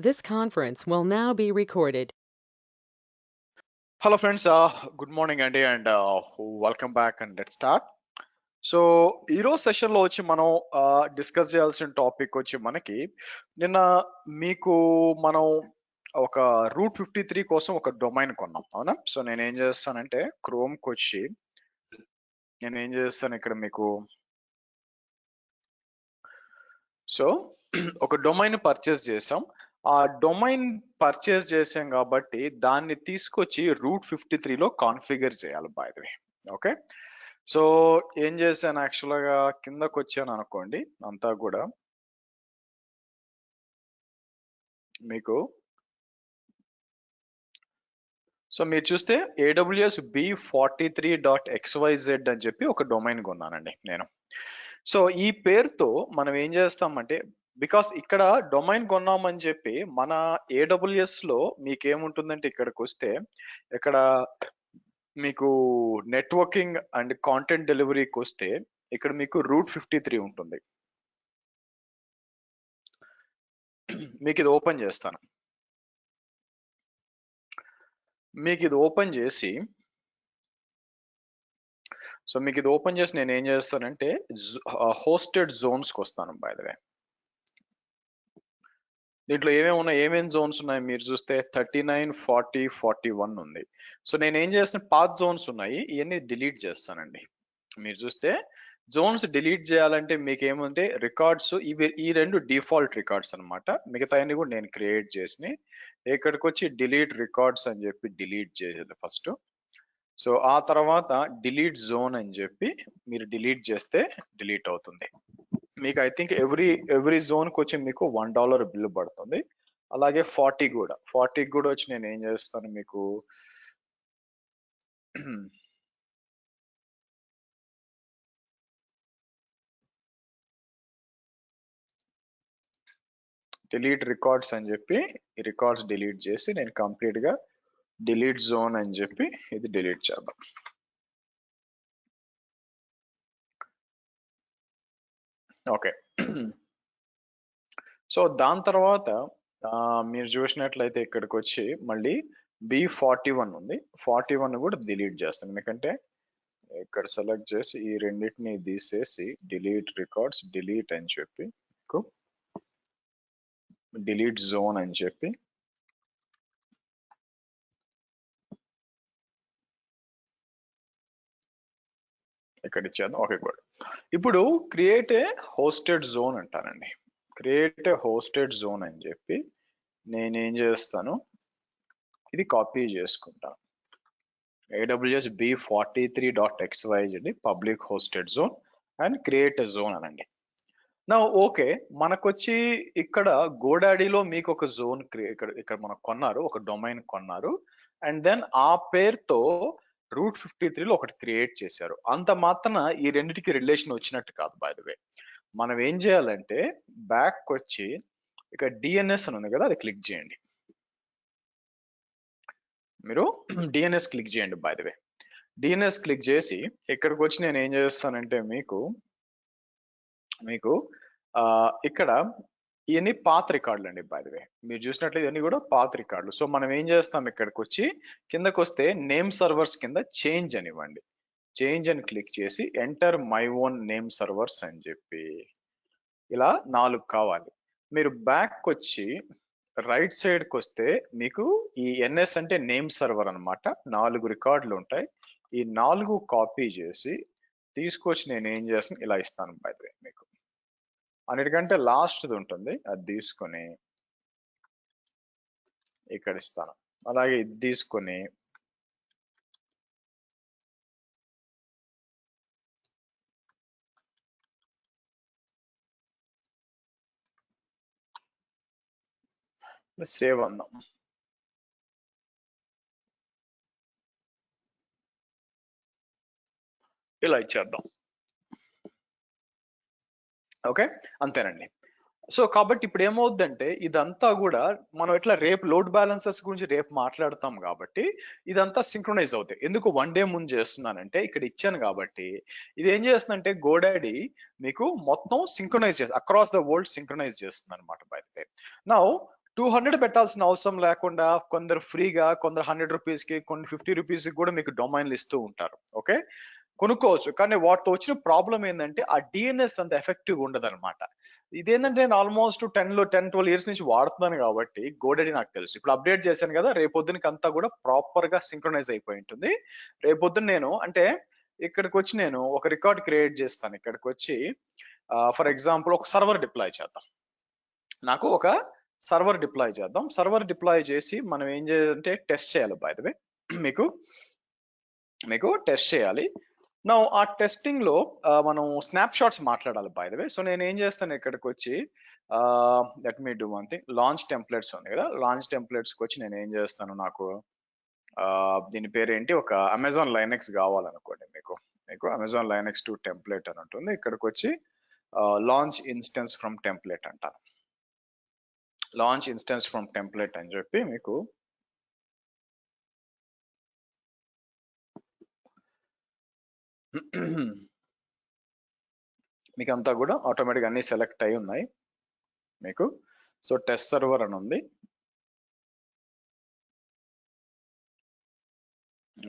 This conference will now be recorded. Hello friends, good morning Andy and welcome back and let's start. So ఈరోజు సెషన్లో వచ్చి మనం discuss చేయాల్సిన topic వచ్చి మనకి నిన్న మీకు మనం ఒక రూట్ 53 కోసం ఒక డొమైన్ కొన్నాం అవునా. సో నేను ఏం చేస్తానంటే క్రోమ్కి వచ్చి నేను ఏం చేస్తాను ఇక్కడ మీకు సో ఒక డొమైన్ పర్చేస్ చేసాం. ఆ డొమైన్ పర్చేస్ చేసాం కాబట్టి దాన్ని తీసుకొచ్చి రూట్ 53లో కాన్ఫిగర్ చేయాలి by the way. Okay, so ఏం చేశాను యాక్చువల్గా కిందకు వచ్చాను అనుకోండి అంతా కూడా మీకు. సో మీరు చూస్తే AWS B43.xyz అని చెప్పి ఒక డొమైన్ కొన్నానండి నేను. సో ఈ పేరుతో మనం ఏం చేస్తామంటే బికాస్ ఇక్కడ డొమైన్ కొన్నామని చెప్పి మన AWS లో మీకేముంటుందంటే ఇక్కడికి వస్తే ఇక్కడ మీకు నెట్వర్కింగ్ అండ్ కాంటెంట్ డెలివరీకి వస్తే ఇక్కడ మీకు రూట్ 53 ఉంటుంది. మీకు ఇది ఓపెన్ చేస్తాను. మీకు ఇది ఓపెన్ చేసి నేను ఏం చేస్తానంటే హోస్టెడ్ జోన్స్కి వస్తాను బై ద వే. దీంట్లో ఏమేమి జోన్స్ ఉన్నాయి మీరు చూస్తే 39, 40, 41 ఉంది. సో నేను ఏం చేస్తాను పాత్ జోన్స్ ఉన్నాయి ఇవన్నీ డిలీట్ చేస్తానండి. మీరు చూస్తే జోన్స్ డిలీట్ చేయాలంటే మీకు ఏముంటే రికార్డ్స్ ఈ రెండు డిఫాల్ట్ రికార్డ్స్ అనమాట. మిగతా అన్ని కూడా నేను క్రియేట్ చేసి ఇక్కడికి వచ్చి డిలీట్ రికార్డ్స్ అని చెప్పి డిలీట్ చేసేది ఫస్ట్. సో ఆ తర్వాత డిలీట్ జోన్ అని చెప్పి మీరు డిలీట్ చేస్తే డిలీట్ అవుతుంది. మీకు ఐ థింక్ ఎవ్రీ జోన్కి వచ్చి మీకు $1 బిల్లు పడుతుంది. అలాగే 40 కూడా వచ్చి నేను ఏం చేస్తాను మీకు డిలీట్ రికార్డ్స్ అని చెప్పి ఈ రికార్డ్స్ డిలీట్ చేసి నేను కంప్లీట్ గా డిలీట్ జోన్ అని చెప్పి ఇది డిలీట్ చేద్దాం. ఓకే, సో దాని తర్వాత మీరు చూసినట్లయితే ఇక్కడికి వచ్చి మళ్ళీ B41 ఉంది. 41 కూడా డిలీట్ చేస్తాను ఎందుకంటే ఇక్కడ సెలెక్ట్ చేసి ఈ రెండింటిని తీసేసి డిలీట్ రికార్డ్స్ డిలీట్ అని చెప్పి డిలీట్ జోన్ అని చెప్పి ఇక్కడ ఇచ్చేద్దాం. Okay good. ఇప్పుడు క్రియేట్ ఏ హోస్టెడ్ జోన్ అంటానండి. క్రియేట్ ఏ హోస్టెడ్ జోన్ అని చెప్పి నేనేం చేస్తాను ఇది కాపీ చేసుకుంటాను. AWS B43.xyz public hosted zone and create a zone అనండి. నా ఓకే, మనకొచ్చి ఇక్కడ గోడాడీలో మీకు ఒక జోన్ ఇక్కడ మనకు కొన్నారు, ఒక డొమైన్ కొన్నారు అండ్ దెన్ ఆ పేరుతో రూట్ 53లో ఒకటి క్రియేట్ చేశారు. అంత మాత్రాన ఈ రెండింటికి రిలేషన్ వచ్చినట్టు కాదు బై ద వే. మనం ఏం చేయాలంటే బ్యాక్ వచ్చి ఇక్కడ DNS అని ఉంది కదా అది క్లిక్ చేయండి. మీరు DNS క్లిక్ చేయండి by the way. DNS click చేసి ఇక్కడికి వచ్చి నేను ఏం చేస్తానంటే మీకు ఇక్కడ ఇవన్నీ పాత రికార్డులు అండి బై ద వే. మీరు చూసినట్లయితే ఇవన్నీ కూడా పాత రికార్డులు. సో మనం ఏం చేస్తాం ఇక్కడికి వచ్చి కిందకు వస్తే నేమ్ సర్వర్స్ కింద చేంజ్ అని ఇవ్వండి. చేంజ్ అని క్లిక్ చేసి enter my own name servers అని చెప్పి ఇలా 4 కావాలి. మీరు బ్యాక్ వచ్చి రైట్ సైడ్కి వస్తే మీకు ఈ NS అంటే నేమ్ సర్వర్ అనమాట. 4 రికార్డులు ఉంటాయి. ఈ 4 కాపీ చేసి తీసుకొచ్చి నేను ఏం చేస్తాను ఇలా ఇస్తాను బై ద వే. మీకు అన్నిటికంటే లాస్ట్ది ఉంటుంది అది తీసుకొని ఇక్కడ ఇస్తాను. అలాగే ఇది తీసుకొని సేవ్ అందాం. ఇలా ఇచ్చేద్దాం. ఓకే, అంతేనండి. సో కాబట్టి ఇప్పుడు ఏమవుద్దంటే ఇదంతా కూడా మనం ఎట్లా రేపు లోడ్ బ్యాలెన్సెస్ గురించి రేపు మాట్లాడతాం కాబట్టి ఇదంతా సింక్రొనైజ్ అవుతాయి. ఎందుకు 1 డే ముందు చేస్తున్నానంటే ఇక్కడ ఇచ్చాను కాబట్టి ఇది ఏం చేస్తుందంటే గోడాడీ మీకు మొత్తం సింక్రొనైజ్ చేస్తుంది, అక్రాస్ ద వరల్డ్ సింక్రొనైజ్ చేస్తుంది అనమాట బై ద వే. నౌ 200 పెట్టాల్సిన అవసరం లేకుండా కొందరు ఫ్రీగా, కొందరు 100 రూపీస్‌కి, కొన్ని 50 రూపీస్‌కి కూడా మీకు డొమైన్‌లు ఇస్తూ ఉంటారు. ఓకే. కొనుక్కోవచ్చు. కానీ వాటితో వచ్చిన ప్రాబ్లమ్ ఏందంటే ఆ డీఎన్ఎస్ అంత ఎఫెక్టివ్‌గా ఉండదన్నమాట. ఇదేంటంటే నేను ఆల్మోస్ట్ 12 ఇయర్స్ నుంచి వాడుతున్నాను కాబట్టి గోడెడి నాకు తెలుసు. ఇప్పుడు అప్డేట్ చేశాను కదా! రేపొద్దునకంతా కూడా ప్రాపర్‌గా సింక్రొనైజ్ అయిపోయి ఉంటుంది. రేపొద్దున నేను అంటే ఇక్కడికొచ్చి నేను ఒక రికార్డ్ క్రియేట్ చేస్తాను. ఇక్కడికొచ్చి ఫర్ ఎగ్జాంపుల్ ఒక సర్వర్ డిప్లాయ్ చేద్దాం. నాకు ఒక సర్వర్ డిప్లాయ్ చేద్దాం. సర్వర్ డిప్లాయ్ చేసి మనం ఏం చేయాలంటే టెస్ట్ చేయాలి బై ద వే. మీకు టెస్ట్ చేయాలి. నౌ ఆ టెస్టింగ్ లో మనం స్నాప్ షాట్స్ మాట్లాడాలి బై ద వే. సో నేను ఏం చేస్తాను ఇక్కడికి వచ్చి let me do one thing. Launch templates ఉంది కదా, లాంచ్ టెంప్లెట్స్ కి వచ్చి నేను ఏం చేస్తాను, నాకు దీని పేరేంటి, ఒక అమెజాన్ లైనెక్స్ కావాలనుకోండి. మీకు అమెజాన్ లైనెక్స్ 2 టెంప్లెట్ అని ఉంటుంది. ఇక్కడికి వచ్చి లాంచ్ ఇన్స్టెన్స్ ఫ్రమ్ టెంప్లెట్ అంటాను. లాంచ్ ఇన్స్టెన్స్ ఫ్రమ్ టెంప్లెట్ అని చెప్పి మీకు మీకు అంతా కూడా ఆటోమేటిక్ అన్ని సెలెక్ట్ అయి ఉన్నాయి మీకు. సో టెస్ట్ సర్వర్ అని ఉంది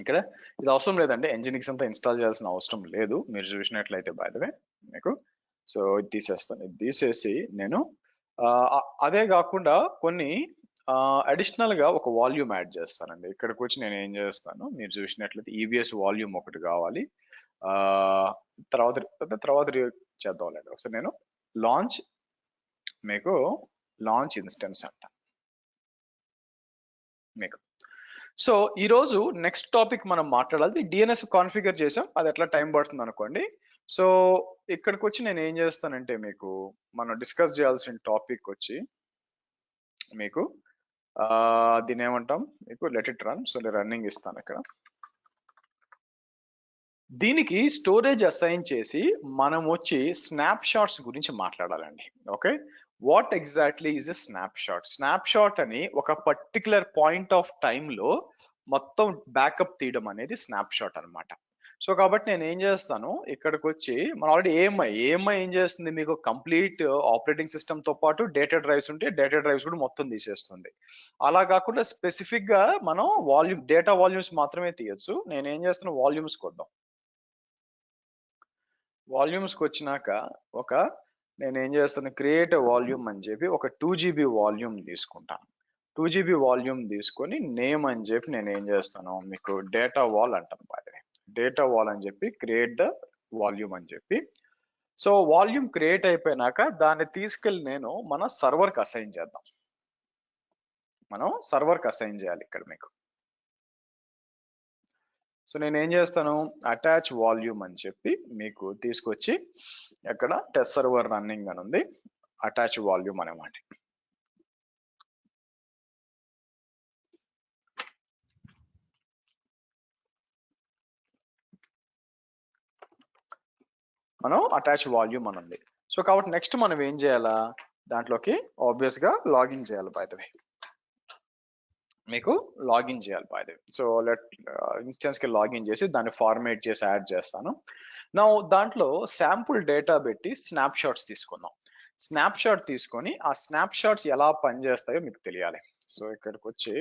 ఇక్కడ. ఇది అవసరం లేదండి, ఎన్జినిక్స్ అంతా ఇన్స్టాల్ చేయాల్సిన అవసరం లేదు మీరు చూసినట్లయితే బై ద వే మీకు. సో ఇది తీసేస్తాను. ఇది తీసేసి నేను అదే కాకుండా కొన్ని అడిషనల్ గా ఒక వాల్యూమ్ యాడ్ చేస్తానండి. ఇక్కడికి వచ్చి నేను ఏం చేస్తాను, మీరు చూసినట్లయితే ఈవీఎస్ వాల్యూమ్ ఒకటి కావాలి. తర్వాత చేద్దాంలేండి. ఒకసారి నేను మీకు లాంచ్ ఇన్స్టెన్స్ అంట మీకు. సో ఈ రోజు నెక్స్ట్ టాపిక్ మనం మాట్లాడాలి. డిఎన్ఎస్ కాన్ఫిగర్ చేసాం, అది ఎట్లా టైం పడుతుంది అనుకోండి. సో ఇక్కడికి వచ్చి నేను ఏం చేస్తానంటే మీకు మనం డిస్కస్ చేయాల్సిన టాపిక్ వచ్చి మీకు దీని ఏమంటాం, మీకు లెట్ ఇట్ రన్. సో నేను రన్నింగ్ ఇస్తాను ఇక్కడ. దీనికి స్టోరేజ్ అసైన్ చేసి మనం వచ్చి స్నాప్ షాట్స్ గురించి మాట్లాడాలండి. Okay, what exactly is a snapshot? Snapshot అని ఒక పర్టికులర్ పాయింట్ ఆఫ్ టైంలో మొత్తం బ్యాకప్ తీయడం అనేది స్నాప్ షాట్ అనమాట. సో కాబట్టి నేను ఏం చేస్తాను, ఇక్కడికి వచ్చి మనం ఆల్రెడీ ఏఎంఐ ఏం చేస్తుంది, మీకు కంప్లీట్ ఆపరేటింగ్ సిస్టమ్ తో పాటు డేటా డ్రైవ్స్ ఉంటే డేటా డ్రైవ్స్ కూడా మొత్తం తీసేస్తుంది. అలా కాకుండా స్పెసిఫిక్ గా మనం డేటా వాల్యూమ్స్ మాత్రమే తీయచ్చు. నేను ఏం చేస్తాను, వాల్యూమ్స్ కొద్దాం. వాల్యూమ్స్ కి వచ్చినాక నేను ఏం చేస్తాను, క్రియేట్ వాల్యూమ్ అని చెప్పి ఒక 2 GB వాల్యూమ్ తీసుకుంటాను. 2 GB వాల్యూమ్ తీసుకొని నేమ్ అని చెప్పి నేను ఏం చేస్తాను, మీకు డేటా వాల్ అంటాను. డేటా వాల్ అని చెప్పి క్రియేట్ ద వాల్యూమ్ అని చెప్పి. సో వాల్యూమ్ క్రియేట్ అయిపోయినాక దాన్ని తీసుకెళ్ళి నేను మన సర్వర్కి అసైన్ చేద్దాం. మనం సర్వర్కి అసైన్ చేయాలి ఇక్కడ మీకు. సో నేను ఏం చేస్తాను, అటాచ్ వాల్యూమ్ అని చెప్పి మీకు తీసుకొచ్చి ఎక్కడ టెస్ట్ సర్వర్ రన్నింగ్ అని ఉంది, అటాచ్ వాల్యూమ్ అనమాట. మనం అటాచ్ వాల్యూమ్ అని ఉంది. సో కాబట్టి నెక్స్ట్ మనం ఏం చేయాలా, దాంట్లోకి ఆబ్వియస్ గా లాగిన్ చేయాలి బై ద వే. మీకు లాగిన్ చేయాలి by the way. So instance కి లాగిన్ చేసి దాన్ని ఫార్మేట్ చేసి యాడ్ చేస్తాను. నా దాంట్లో శాంపుల్ డేటా పెట్టి స్నాప్ షాట్స్ తీసుకుందాం. స్నాప్ షాట్ తీసుకొని ఆ స్నాప్ షాట్స్ ఎలా పనిచేస్తాయో మీకు తెలియాలి. సో ఇక్కడికి వచ్చి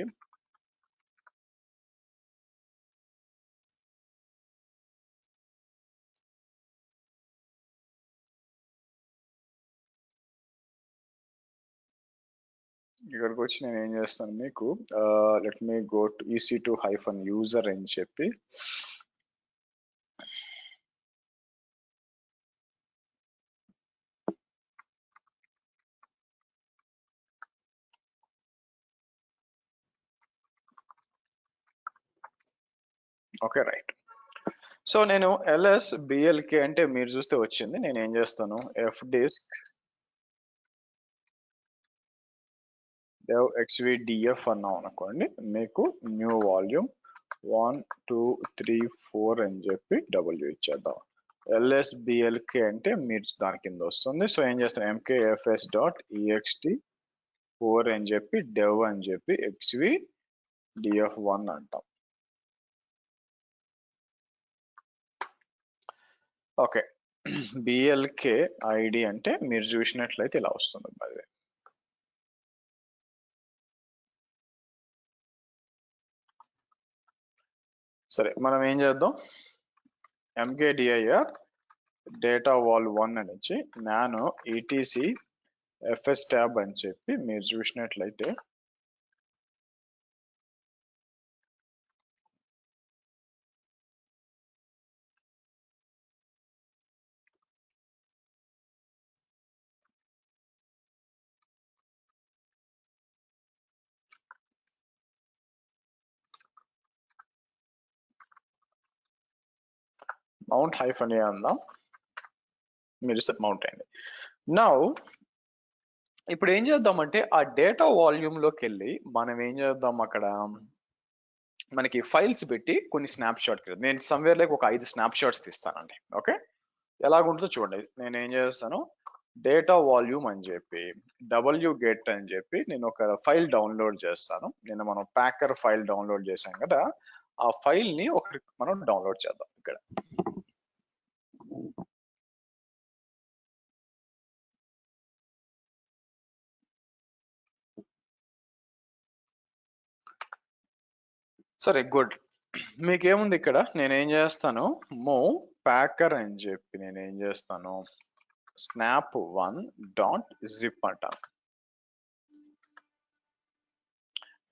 నేను ఏం చేస్తాను, మీకు let me go to EC2-user అని చెప్పి ఓకే రైట్. సో నేను LSBLK అంటే మీరు చూస్తే వచ్చింది. నేను ఏం చేస్తాను, fdisk dev xvdf అన్నాం అనుకోండి, మీకు న్యూ వాల్యూమ్ 1 2 3 4 అని చెప్పి W ఇచ్చేద్దాం. LSBLK అంటే మీరు దాని కింద వస్తుంది. సో ఏం చేస్తాను, mkfs.ext4 అని చెప్పి dev అని చెప్పి xvdf1 అంటాం. ఓకే, BLK ID అంటే మీరు చూసినట్లయితే ఇలా వస్తుంది. సరే మనం ఏం చేద్దాం, mkdir డేటా వాల్ 1 అని ఇచ్చి నానో etc fs tab అని చెప్పి మీరు చూసినట్లయితే మౌంట్ హైఫన్ ఏ అందాం, మీరు మౌంట్ అయింది. నౌ ఇప్పుడు ఏం చేద్దామంటే ఆ డేటా వాల్యూమ్ లోకి వెళ్ళి మనం ఏం చేద్దాం, అక్కడ మనకి ఫైల్స్ పెట్టి కొన్ని స్నాప్ షాట్, నేను సమ్వేర్ లైక్ ఒక 5 స్నాప్ షాట్స్ తీస్తానండి. ఓకే, ఎలాగుంటుందో చూడండి. నేను ఏం చేస్తాను, డేటా వాల్యూమ్ అని చెప్పి wget అని చెప్పి నేను ఒక ఫైల్ డౌన్లోడ్ చేస్తాను. నేను మనం ప్యాకర్ ఫైల్ డౌన్లోడ్ చేశాం కదా, ఆ ఫైల్ ని ఒకటి మనం డౌన్లోడ్ చేద్దాం ఇక్కడ. సరే గుడ్, మీకేముంది ఇక్కడ, నేనేం చేస్తాను, మూవ్ ప్యాకర్ అని చెప్పి నేనేం చేస్తాను, snap1.zip అంటాను.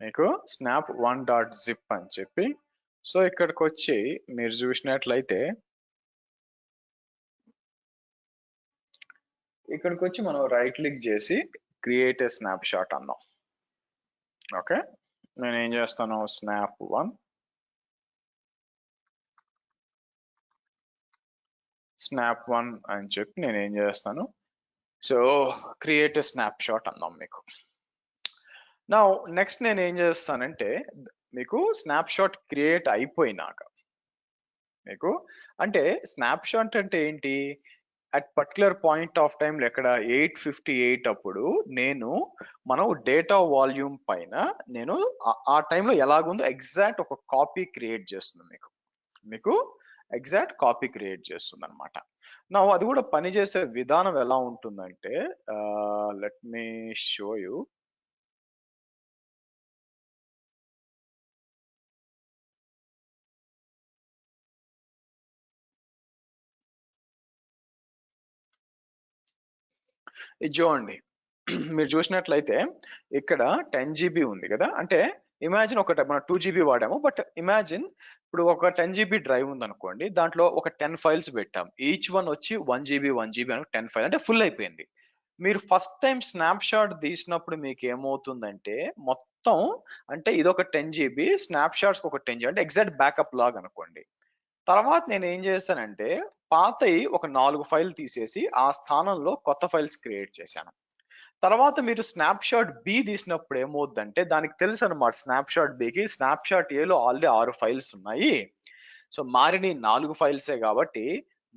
మీకు snap1.zip అని చెప్పి, సో ఇక్కడికి వచ్చి మీరు చూసినట్లయితే ఇక్కడికి వచ్చి మనం రైట్ క్లిక్ చేసి క్రియేట్ ఏ స్నాప్ షాట్ అందాం. ఓకే, నేను ఏం చేస్తాను, snap1 అని చెప్పి నేను ఏం చేస్తాను, so create a snapshot అందాం మీకు. నా నెక్స్ట్ నేను ఏం చేస్తానంటే, మీకు స్నాప్ షాట్ క్రియేట్ అయిపోయినాక మీకు అంటే స్నాప్ షాట్ అంటే ఏంటి, at particular point of time ఎక్కడ 8:58 అప్పుడు మనం డేటా వాల్యూమ్ పైన నేను ఆ టైంలో ఎలాగుందో ఎగ్జాక్ట్ ఒక కాపీ క్రియేట్ చేస్తుంది, మీకు ఎగ్జాక్ట్ కాపీ క్రియేట్ చేస్తుంది అనమాట. నా అది కూడా పనిచేసే విధానం ఎలా ఉంటుందంటే, లెట్ మీ షో యూ. ఇది చూడండి, మీరు చూసినట్లయితే ఇక్కడ 10 GB ఉంది కదా, అంటే ఇమాజిన్ ఒక మనం 2 GB వాడాము, బట్ ఇమాజిన్ ఇప్పుడు ఒక 10 GB డ్రైవ్ ఉంది అనుకోండి, దాంట్లో ఒక 10 ఫైల్స్ పెట్టాం, ఈచ్ వన్ వచ్చి 1 GB 1 GB అని 10 ఫైల్ అంటే ఫుల్ అయిపోయింది. మీరు ఫస్ట్ టైం స్నాప్ షాట్ తీసినప్పుడు మీకు ఏమవుతుందంటే మొత్తం, అంటే ఇది ఒక 10 GB స్నాప్ షాట్స్ ఒక 10 GB అంటే ఎగ్జాక్ట్ బ్యాకప్ లాగ్ అనుకోండి. తర్వాత నేను ఏం చేశానంటే పాతయి ఒక 4 ఫైల్ తీసేసి ఆ స్థానంలో కొత్త ఫైల్స్ క్రియేట్ చేశాను. తర్వాత మీరు స్నాప్ షాట్ బి తీసినప్పుడు ఏమవుద్దంటే దానికి తెలుసు అనమాట, స్నాప్ షాట్ బికి స్నాప్ షాట్ ఏలో ఆల్రెడీ 6 ఫైల్స్ ఉన్నాయి, సో మారిని 4 ఫైల్సే కాబట్టి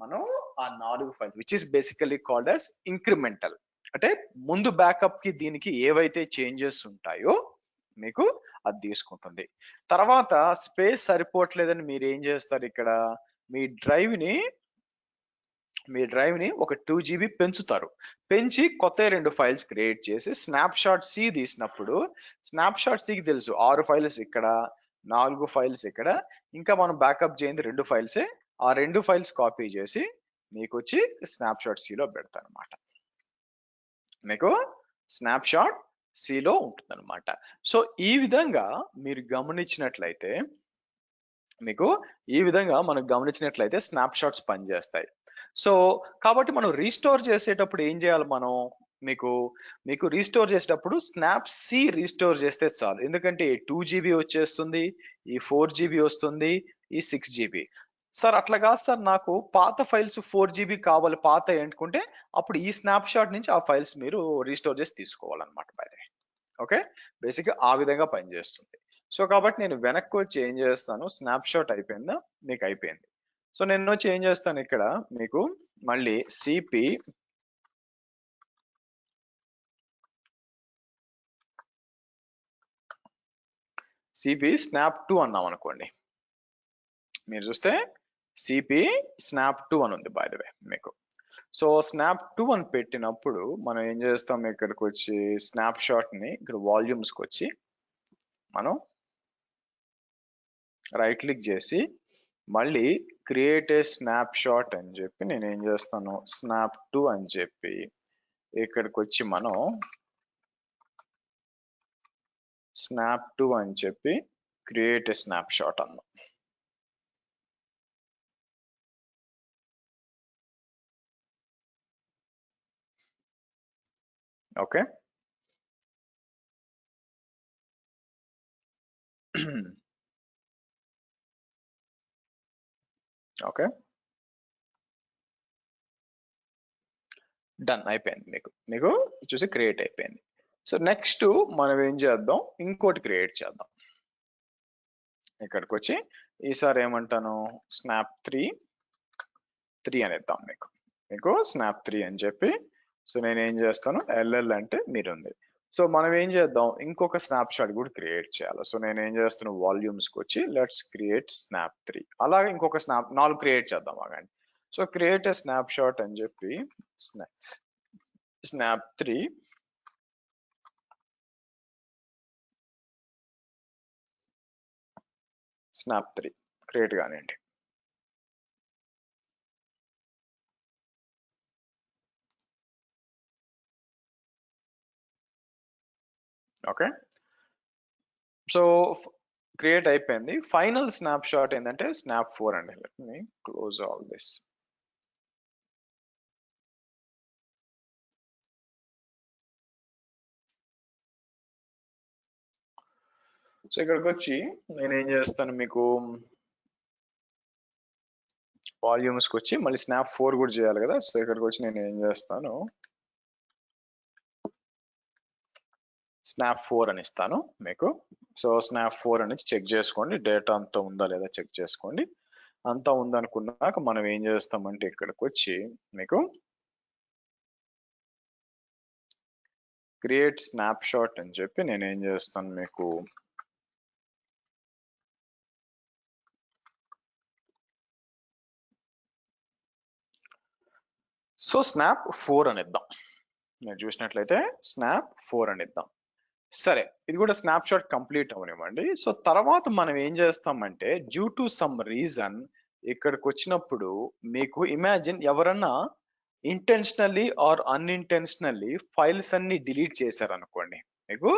మనం ఆ 4 files which is basically called as incremental, అంటే ముందు బ్యాకప్ కి దీనికి ఏవైతే చేంజెస్ ఉంటాయో మీకు అది తీసుకుంటుంది. తర్వాత స్పేస్ సరిపోవట్లేదని మీరు ఏం చేస్తారు, ఇక్కడ మీ డ్రైవ్ ని ఒక 2 GB పెంచుతారు, పెంచి కొత్త 2 ఫైల్స్ క్రియేట్ చేసి స్నాప్ షాట్ సి తీసినప్పుడు స్నాప్ షాట్ సికి తెలుసు 6 ఫైల్స్ ఇక్కడ, 4 ఫైల్స్ ఇక్కడ, ఇంకా మనం బ్యాకప్ చేయింది 2 ఫైల్సే, ఆ 2 ఫైల్స్ కాపీ చేసి మీకు వచ్చి స్నాప్ షాట్ సిలో పెడతాను అనమాట. మీకు స్నాప్ షాట్ సిలో ఉంటుంది అనమాట. సో ఈ విధంగా మీరు గమనించినట్లయితే మనం గమనించినట్లయితే స్నాప్ షాట్స్ పనిచేస్తాయి. సో కాబట్టి మనం రీస్టోర్ చేసేటప్పుడు ఏం చేయాలి, మనం మీకు రీస్టోర్ చేసేటప్పుడు స్నాప్ సి రీస్టోర్ చేస్తే చాలు, ఎందుకంటే 2 GB వచ్చేస్తుంది, ఈ 4 GB వస్తుంది, ఈ 6 GB. సార్ అట్లా కాదు సార్, నాకు పాత ఫైల్స్ 4 GB కావాలి పాత అనుకుంటే అప్పుడు ఈ స్నాప్ షాట్ నుంచి ఆ ఫైల్స్ మీరు రీస్టోర్ చేసి తీసుకోవాలన్నమాట. ఓకే, బేసిక్గా ఆ విధంగా పనిచేస్తుంది. సో కాబట్టి నేను వెనక్కి వచ్చి ఏం చేస్తాను, స్నాప్ షాట్ అయిపోయిందా, మీకు అయిపోయింది. సో నేను వచ్చి ఏం చేస్తాను, ఇక్కడ మీకు మళ్ళీ సిపి snap 2 అన్నాం అనుకోండి, మీరు చూస్తే సిపి snap 2 అని ఉంది బై ద వే మీకు. సో స్నాప్ 2 అని పెట్టినప్పుడు మనం ఏం చేస్తాం, ఇక్కడికి వచ్చి స్నాప్ షాట్ ని ఇక్కడ వాల్యూమ్స్కి వచ్చి మనం రైట్ క్లిక్ చేసి మళ్ళీ క్రియేట్ ఏ స్నాప్ షాట్ అని చెప్పి నేను ఏం చేస్తాను, స్నాప్ టు అని చెప్పి ఇక్కడికి వచ్చి మనం స్నాప్ టు అని చెప్పి క్రియేట్ ఏ స్నాప్ షాట్ అన్నాం. ఓకే, ఓకే, డన్ అయిపోయింది. మీకు చూసి క్రియేట్ అయిపోయింది. సో నెక్స్ట్ మనం ఏం చేద్దాం, ఇంకోటి క్రియేట్ చేద్దాం. ఇక్కడికి వచ్చి ఈసారి ఏమంటాను, స్నాప్ 3 అని ఇద్దాం. మీకు స్నాప్ 3 అని చెప్పి, సో నేను ఏం చేస్తాను, ఎల్ఎల్ అంటే మీరుంది. సో మనం ఏం చేద్దాం, ఇంకొక స్నాప్ షాట్ కూడా క్రియేట్ చేయాలి. సో నేను ఏం చేస్తాను, వాల్యూమ్స్కి వచ్చి లెట్స్ క్రియేట్ స్నాప్ 3. అలాగే ఇంకొక 4 క్రియేట్ చేద్దాం ఆగండి. So create a snapshot అని చెప్పి స్నాప్ 3 క్రియేట్ కానివ్వండి. ఓకే, సో క్రియేట్ అయిపోయింది. ఫైనల్ స్నాప్ షాట్ ఏంటంటే స్నాప్ 4 అండి. Let me close all this. So ఇక్కడికి వచ్చి నేను ఏం చేస్తాను, మీకు వాల్యూమ్స్కి వచ్చి మళ్ళీ స్నాప్ 4 కూడా చేయాలి కదా. సో ఇక్కడికి వచ్చి నేను ఏం చేస్తాను, స్నాప్ 4 అని ఇస్తాను మీకు. సో స్నాప్ 4 అని చెక్ చేసుకోండి, డేటా అంతా ఉందా లేదా చెక్ చేసుకోండి. అంతా ఉందనుకున్నాక మనం ఏం చేస్తామంటే ఇక్కడికి వచ్చి మీకు క్రియేట్ స్నాప్ షాట్ అని చెప్పి నేను ఏం చేస్తాను, మీకు సో స్నాప్ 4 అని ఇద్దాం. మీరు చూసినట్లయితే స్నాప్ 4 అని ఇద్దాం. సరే, ఇది కూడా స్నాప్ షాట్ కంప్లీట్ అవనివ్వండి. సో తర్వాత మనం ఏం చేస్తామంటే డ్యూ టు సమ్ రీజన్ ఇక్కడికి వచ్చినప్పుడు మీకు ఇమాజిన్ ఎవరన్నా ఇంటెన్షనల్లీ ఆర్ అన్ఇంటెన్షనల్లీ ఫైల్స్ అన్ని డిలీట్ చేశారనుకోండి. మీకు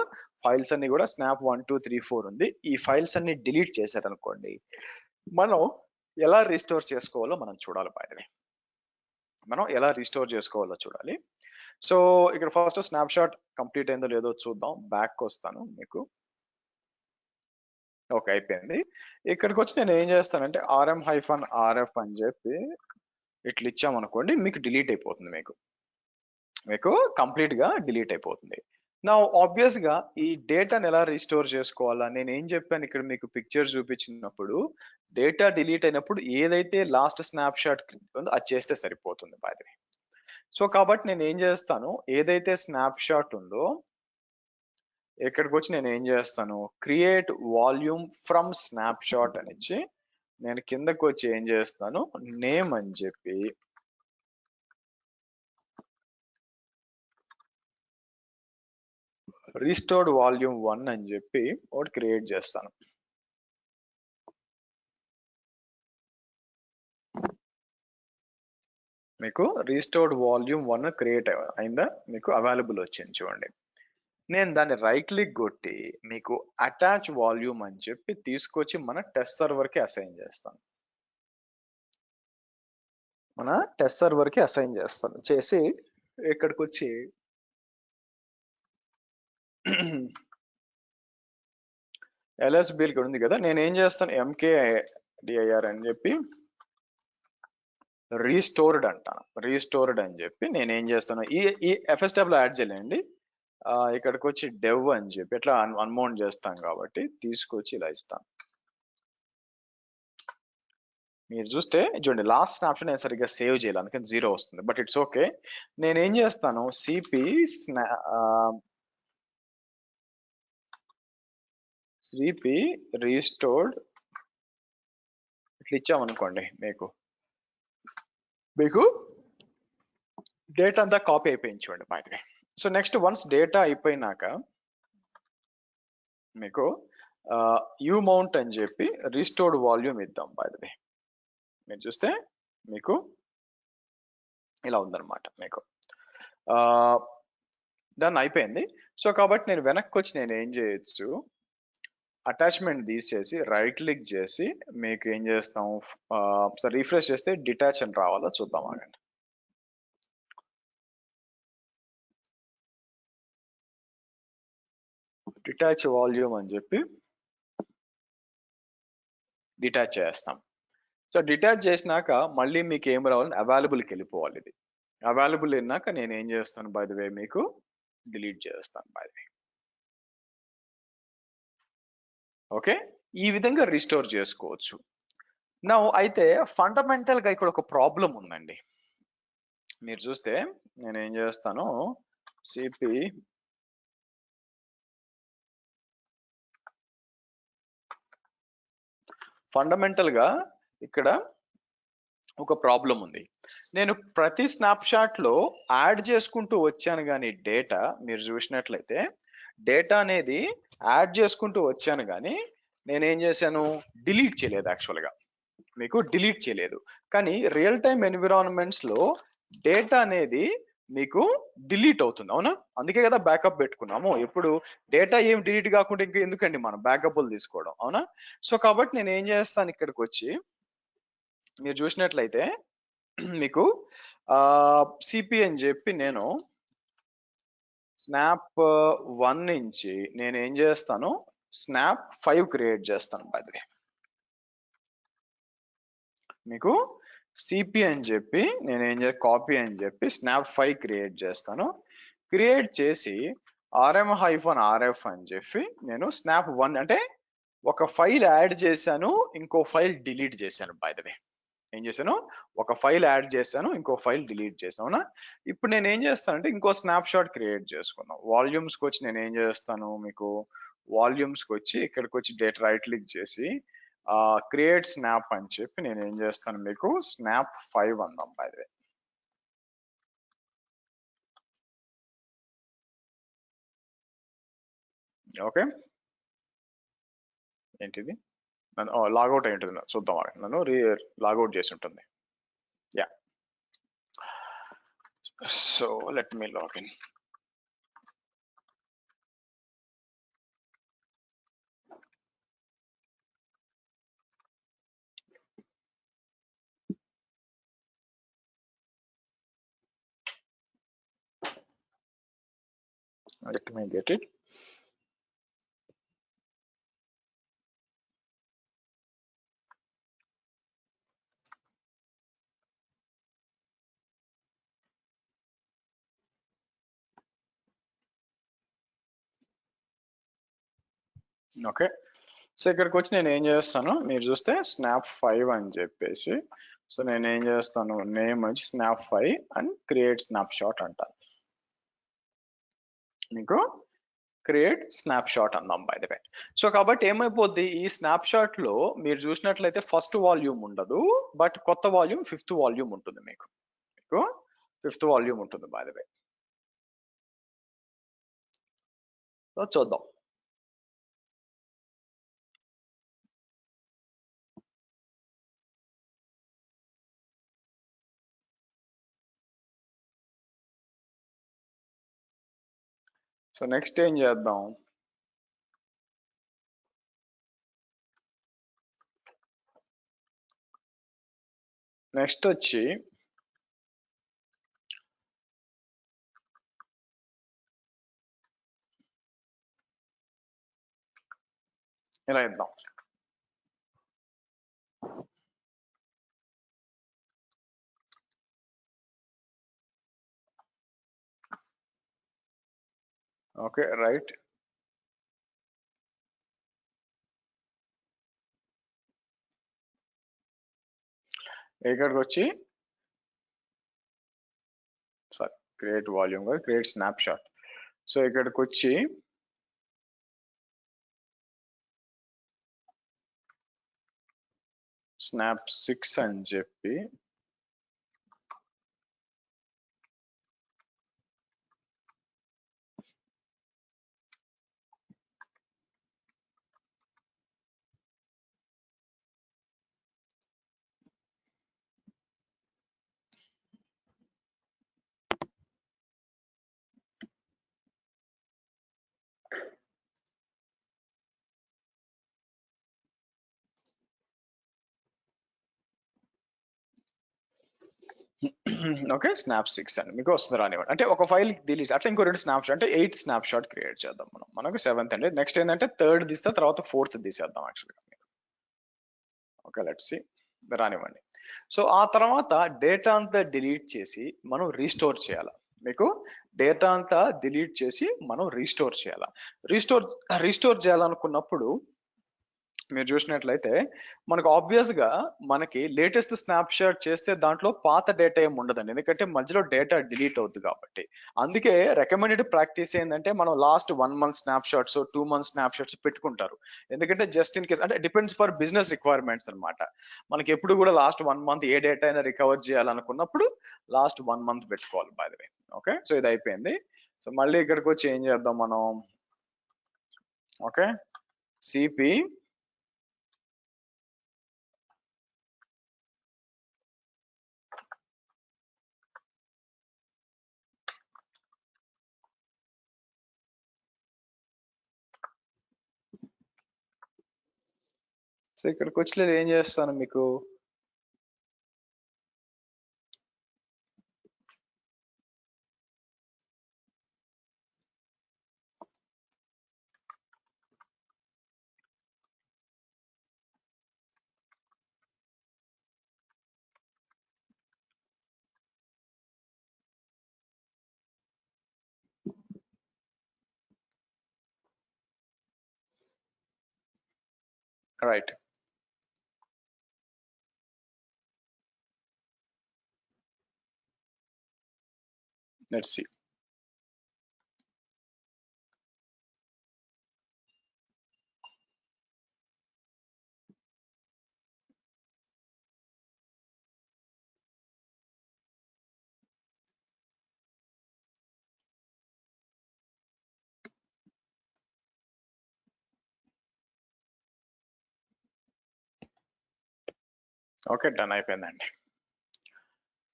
ఫైల్స్ అన్ని కూడా స్నాప్ 1 2 3 4 ఉంది, ఈ ఫైల్స్ అన్ని డిలీట్ చేశారనుకోండి, మనం ఎలా రిస్టోర్ చేసుకోవాలో మనం చూడాలి. బయటనే మనం ఎలా రిస్టోర్ చేసుకోవాలో చూడాలి. సో ఇక్కడ ఫస్ట్ స్నాప్ షాట్ కంప్లీట్ అయిందో లేదో చూద్దాం. బ్యాక్ వస్తాను మీకు. ఓకే, అయిపోయింది. ఇక్కడికి వచ్చి నేను ఏం చేస్తానంటే RM-RF అని చెప్పి ఇట్లా ఇచ్చామనుకోండి, మీకు డిలీట్ అయిపోతుంది. మీకు కంప్లీట్ గా డిలీట్ అయిపోతుంది. నా ఆబ్వియస్ గా ఈ డేటాను ఎలా రిస్టోర్ చేసుకోవాలా, నేను ఏం చెప్పాను ఇక్కడ మీకు పిక్చర్ చూపించినప్పుడు, డేటా డిలీట్ అయినప్పుడు ఏదైతే లాస్ట్ స్నాప్ షాట్ ఉందో అది చేస్తే సరిపోతుంది. బాయ్. సో కాబట్టి నేను ఏం చేస్తాను, ఏదైతే స్నాప్ షాట్ ఉందో ఇక్కడికి వచ్చి నేను ఏం చేస్తాను, create volume from snap shot అని ఇచ్చి నేను కిందకు వచ్చి ఏం చేస్తాను, నేమ్ అని చెప్పి రీస్టోర్డ్ వాల్యూమ్ 1 అని చెప్పి ఒకటి క్రియేట్ చేస్తాను. మీకు రీస్టోర్డ్ వాల్యూమ్ 1 క్రియేట్ అయిందా, మీకు అవైలబుల్ వచ్చింది చూడండి. నేను దాన్ని రైట్ క్లిక్ కొట్టి మీకు అటాచ్ వాల్యూమ్ అని చెప్పి తీసుకొచ్చి మన టెస్ట్ సర్వర్కి అసైన్ చేస్తాను. చేసి ఇక్కడికి వచ్చి LSB ఉంది కదా, నేను ఏం చేస్తాను, MKDIR అని చెప్పి రీస్టోర్డ్ అంటాను. రీస్టోర్డ్ అని చెప్పి నేను ఏం చేస్తాను, ఈ FSW యాడ్ చేయండి. ఇక్కడికి వచ్చి డెవ్ అని చెప్పి ఎట్లా అన్మౌంట్ చేస్తాం కాబట్టి తీసుకొచ్చి ఇలా ఇస్తాను. మీరు చూస్తే చూడండి, లాస్ట్ ఆప్షన్ నేను సరిగ్గా సేవ్ చేయాలి, అందుకని 0 వస్తుంది. But it's okay. నేను ఏం చేస్తాను, సిపి రీస్టోర్డ్ ఇట్లా ఇచ్చామనుకోండి, మీకు డేటా అంతా కాపీ అయిపోయింది చూడండి. By the way, so next once data అయిపోయినాక మీకు యూ మౌంట్ అని చెప్పి రీస్టోర్డ్ వాల్యూమ్ ఇద్దాం. బై ద వే మీరు చూస్తే మీకు ఇలా ఉందన్నమాట. మీకు డన్ అయిపోయింది. సో కాబట్టి నేను వెనక్కి వచ్చి నేను ఏం చేయొచ్చు, అటాచ్మెంట్ తీసేసి రైట్ క్లిక్ చేసి మీకు ఏం చేస్తాం, రీఫ్రెష్ చేస్తే డిటాచ్ అని రావాలో చూద్దాం. ఆగండి. డిటాచ్ వాల్యూమ్ అని చెప్పి డిటాచ్ చేస్తాం. సో డిటాచ్ చేసినాక మళ్ళీ మీకు ఏం రావాలని అవైలబుల్కి వెళ్ళిపోవాలి. ఇది అవైలబుల్ అయినాక నేను ఏం చేస్తాను, బై ద వే మీకు డిలీట్ చేస్తాను. బై ద వే ఓకే, ఈ విధంగా రిస్టోర్ చేసుకోవచ్చు. నా అయితే ఫండమెంటల్ గా ఇక్కడ ఒక ప్రాబ్లం ఉందండి. మీరు చూస్తే నేను ఏం చేస్తాను, సిపి ఫండమెంటల్ గా ఇక్కడ ఒక ప్రాబ్లం ఉంది. నేను ప్రతి స్నాప్ షాట్ లో యాడ్ చేసుకుంటూ వచ్చాను, కానీ డేటా మీరు చూసినట్లయితే డేటా అనేది యాడ్ చేసుకుంటూ వచ్చాను, కానీ నేనేం చేశాను, డిలీట్ చేయలేదు. యాక్చువల్గా మీకు డిలీట్ చేయలేదు, కానీ రియల్ టైమ్ ఎన్విరాన్మెంట్స్ లో డేటా అనేది మీకు డిలీట్ అవుతుంది. అవునా? అందుకే కదా బ్యాకప్ పెట్టుకున్నాము. ఎప్పుడు డేటా ఏం డిలీట్ కాకుండా ఇంకా ఎందుకండి మనం బ్యాకప్లు తీసుకోవడం. అవునా? సో కాబట్టి నేను ఏం చేస్తాను, ఇక్కడికి వచ్చి మీరు చూసినట్లయితే మీకు సిపి అని చెప్పి నేను స్నాప్ 1 నుంచి నేను ఏం చేస్తాను, స్నాప్ 5 క్రియేట్ చేస్తాను. బై ద వే మీకు సిపి అని చెప్పి నేను ఏం కాపీ అని చెప్పి స్నాప్ 5 క్రియేట్ చేస్తాను. క్రియేట్ చేసి RM-RF అని చెప్పి నేను స్నాప్ 1 అంటే ఒక ఫైల్ యాడ్ చేశాను, ఇంకో ఫైల్ డిలీట్ చేశాను. బై ద వే ఏం చేశాను, ఒక ఫైల్ యాడ్ చేశాను, ఇంకో ఫైల్ డిలీట్ చేశాను. అవునా? ఇప్పుడు నేను ఏం చేస్తానంటే ఇంకో స్నాప్ షాట్ క్రియేట్ చేసుకున్నాను. వాల్యూమ్స్కి వచ్చి నేను ఏం చేస్తాను, మీకు వాల్యూమ్స్కి వచ్చి ఇక్కడికి వచ్చి డేటా రైట్ క్లిక్ చేసి క్రియేట్ స్నాప్ అని చెప్పి నేను ఏం చేస్తాను, మీకు స్నాప్ 5 అందాం. బై ద వే ఓకే, ఏంటిది నన్ను లాగౌట్ అయి ఉంటుంది, చూద్దాం. నన్ను లాగౌట్ చేసి ఉంటుంది. Yeah, so let me login. Let me get it. Okay, so ఇక్కడికి వచ్చి నేను ఏం చేస్తాను, మీరు చూస్తే స్నాప్ 5 అని చెప్పేసి, సో నేను ఏం చేస్తాను, నేమ్ వచ్చి snap 5 and create snapshot అంటాను. మీకు క్రియేట్ స్నాప్ షాట్ అందాం. బై ద వే సో కాబట్టి ఏమైపోద్ది, ఈ స్నాప్ షాట్ లో మీరు చూసినట్లయితే ఫస్ట్ వాల్యూమ్ ఉండదు, బట్ కొత్త వాల్యూమ్ 5th వాల్యూమ్ ఉంటుంది. మీకు 5th వాల్యూమ్ ఉంటుంది. బై ద వే సో చూద్దాం. సో నెక్స్ట్ ఏం చేద్దాం, నెక్స్ట్ వచ్చి ఇలా ఇద్దాం. ఓకే రైట్, ఇక్కడికి వచ్చి సారీ క్రియేట్ వాల్యూమ్ కాదు, క్రియేట్ స్నాప్ షాట్. సో ఇక్కడికి వచ్చి స్నాప్ 6 అని చెప్పి ఓకే, స్నాప్ 6 అండి మీకు వస్తుంది రానివ్వండి. అంటే ఒక ఫైల్ డిలీట్ అట్లా ఇంకో 2 స్నాప్ షాట్ అంటే 8 స్నాప్ షాట్ క్రియేట్ చేద్దాం మనకు 7th అండి. నెక్స్ట్ ఏంటంటే 3rd తీస్తే తర్వాత 4th తీసేద్దాం యాక్చువల్గా. ఓకే, లెట్స్ సి రానివ్వండి. సో ఆ తర్వాత డేటా అంతా డిలీట్ చేసి మనం రీస్టోర్ చేయాలి. మీకు డేటా అంతా డిలీట్ చేసి మనం రీస్టోర్ చేయాలి. రీస్టోర్ చేయాలనుకున్నప్పుడు మీరు చూసినట్లయితే మనకు ఆబ్వియస్ గా మనకి లేటెస్ట్ స్నాప్ షాట్ చేస్తే దాంట్లో పాత డేటా ఏమి ఉండదండి, ఎందుకంటే మధ్యలో డేటా డిలీట్ అవుతుంది కాబట్టి. అందుకే రికమెండెడ్ ప్రాక్టీస్ ఏంటంటే మనం last 1 month snap shots 2 months snap shots పెట్టుకుంటారు. ఎందుకంటే జస్ట్ ఇన్ కేస్ అంటే డిపెండ్స్ ఫర్ బిజినెస్ రిక్వైర్మెంట్స్ అనమాట. మనకి ఎప్పుడు కూడా లాస్ట్ 1 month ఏ డేటా అయినా రికవర్ చేయాలనుకున్నప్పుడు లాస్ట్ 1 month పెట్టుకోవాలి by the way. Okay, so ఇది అయిపోయింది. సో మళ్ళీ ఇక్కడికి వచ్చి ఏం చేద్దాం మనం. ఓకే, సిపి సో ఇక్కడికి వచ్చి ఏం చేస్తాను మీకు right. Let's see. Okay, done అయిపోయిందండి.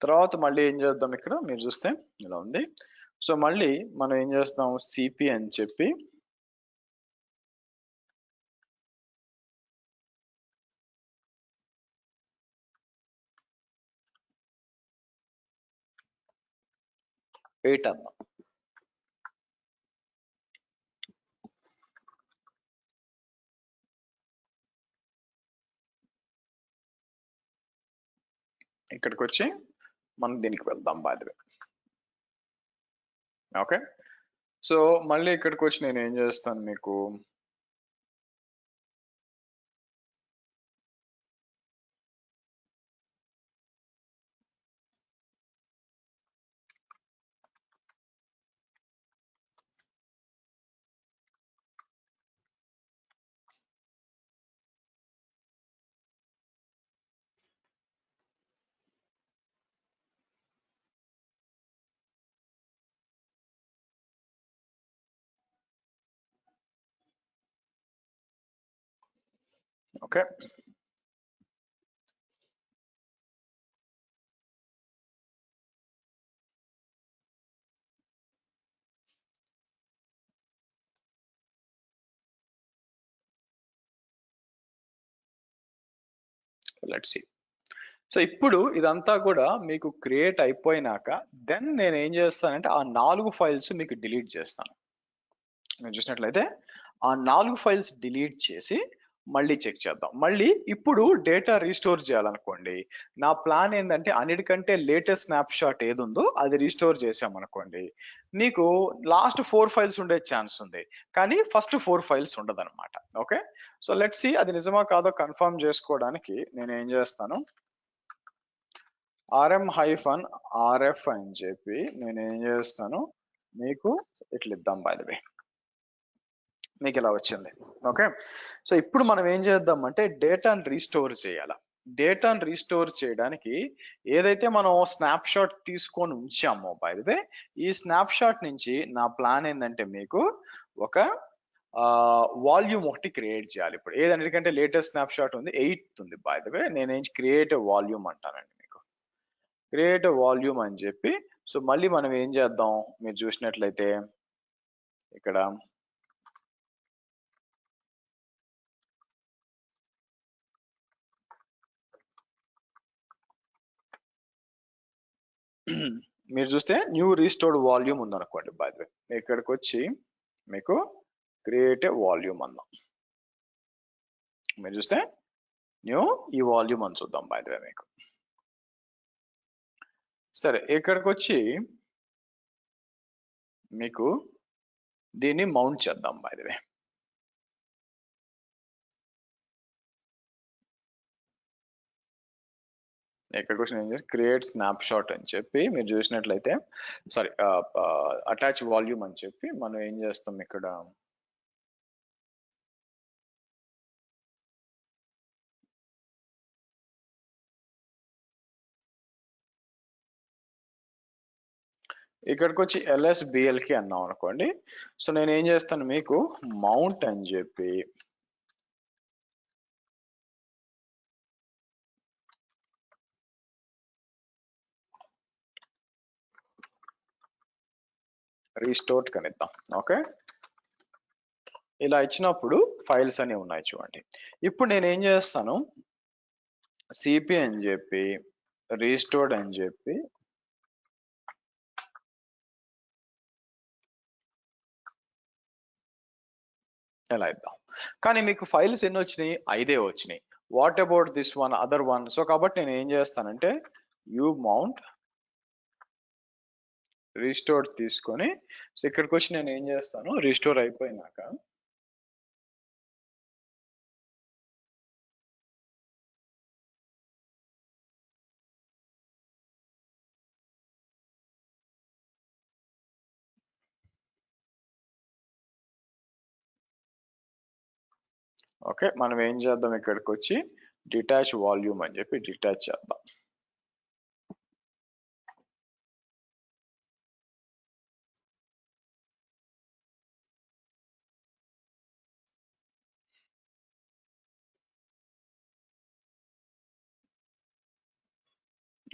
తర్వాత మళ్ళీ ఏం చేద్దాం, ఇక్కడ మీరు చూస్తే ఇలా ఉంది. సో మళ్ళీ మనం ఏం చేస్తాం, సిపి అని చెప్పి వెయిట్ అన్నాం. ఇక్కడికి వచ్చి మనం దీనికి వెళ్దాం by the way. Okay, so మళ్ళీ ఇక్కడికి వచ్చి నేను ఏం చేస్తాను మీకు ఓకే. Let's see. సో ఇప్పుడు ఇదంతా కూడా మీకు క్రియేట్ అయిపోయినాక దెన్ నేను ఏం చేస్తానంటే ఆ 4 ఫైల్స్ మీకు డిలీట్ చేస్తాను. మీరు చూసినట్లయితే ఆ 4 ఫైల్స్ డిలీట్ చేసి మళ్ళీ చెక్ చేద్దాం. మళ్ళీ ఇప్పుడు డేటా రీస్టోర్ చేయాలనుకోండి, నా ప్లాన్ ఏంటంటే అన్నిటికంటే లేటెస్ట్ స్నాప్ షాట్ ఏది ఉందో అది రీస్టోర్ చేసామనుకోండి, మీకు లాస్ట్ 4 ఫైల్స్ ఉండే ఛాన్స్ ఉంది, కానీ ఫస్ట్ 4 ఫైల్స్ ఉండదు అనమాట. ఓకే, సో లెట్స్ సి అది నిజమా కాదో కన్ఫర్మ్ చేసుకోవడానికి నేను ఏం చేస్తాను, rm-rf అని చెప్పి నేను ఏం చేస్తాను మీకు ఇట్లా ఇద్దాం బై ద వే. మీకు ఇలా వచ్చింది. ఓకే, సో ఇప్పుడు మనం ఏం చేద్దాం అంటే డేటాను రీస్టోర్ చేయాలి. డేటాను రీస్టోర్ చేయడానికి ఏదైతే మనం స్నాప్ షాట్ తీసుకొని ఉంచామో బై ద వే, ఈ స్నాప్ షాట్ నుంచి నా ప్లాన్ ఏంటంటే మీకు ఒక వాల్యూమ్ ఒకటి క్రియేట్ చేయాలి. ఇప్పుడు ఏదన్నిటికంటే లేటెస్ట్ స్నాప్ షాట్ ఉంది 8 ఉంది బై ద వే, నేనేం క్రియేట్ వాల్యూమ్ అంటానండి మీకు. క్రియేట్ వాల్యూమ్ అని చెప్పి సో మళ్ళీ మనం ఏం చేద్దాం, మీరు చూసినట్లయితే ఇక్కడ మీరు చూస్తే న్యూ రీస్టోర్డ్ వాల్యూమ్ ఉందనుకోండి. బై ద వే ఇక్కడికి వచ్చి మీకు క్రియేట్ ఏ వాల్యూమ్ అందాం. మీరు చూస్తే న్యూ ఈ వాల్యూమ్ అని చూద్దాం బై ద వే మీకు. సరే ఇక్కడికి వచ్చి మీకు దీన్ని మౌంట్ చేద్దాం బై ద వే. ఇక్కడికి వచ్చి నేను క్రియేట్ స్నాప్ షాట్ అని చెప్పి మీరు చూసినట్లయితే సారీ అటాచ్ వాల్యూమ్ అని చెప్పి మనం ఏం చేస్తాం ఇక్కడ ఇక్కడికి వచ్చి LSBLకి అన్నాం అనుకోండి. సో నేను ఏం చేస్తాను మీకు మౌంట్ అని చెప్పి రీస్టోర్ కనిద్దాం. ఓకే, ఇలా ఇచ్చినప్పుడు ఫైల్స్ అనేవి ఉన్నాయి చూడండి. ఇప్పుడు నేను ఏం చేస్తాను సిపి అని చెప్పి రీస్టోర్డ్ అని చెప్పి ఎలా ఇద్దాం. కానీ మీకు ఫైల్స్ ఎన్ని వచ్చినాయి? 5 వచ్చినాయి. What about this one other one? So కాబట్టి నేను ఏం చేస్తానంటే యూ మౌంట్ రీస్టోర్ తీసుకొని సో ఇక్కడికి వచ్చి నేను ఏం చేస్తాను రీస్టోర్ అయిపోయినాక ఓకే మనం ఏం చేద్దాం ఇక్కడికి వచ్చి డిటాచ్ వాల్యూమ్ అని చెప్పి డిటాచ్ చేద్దాం.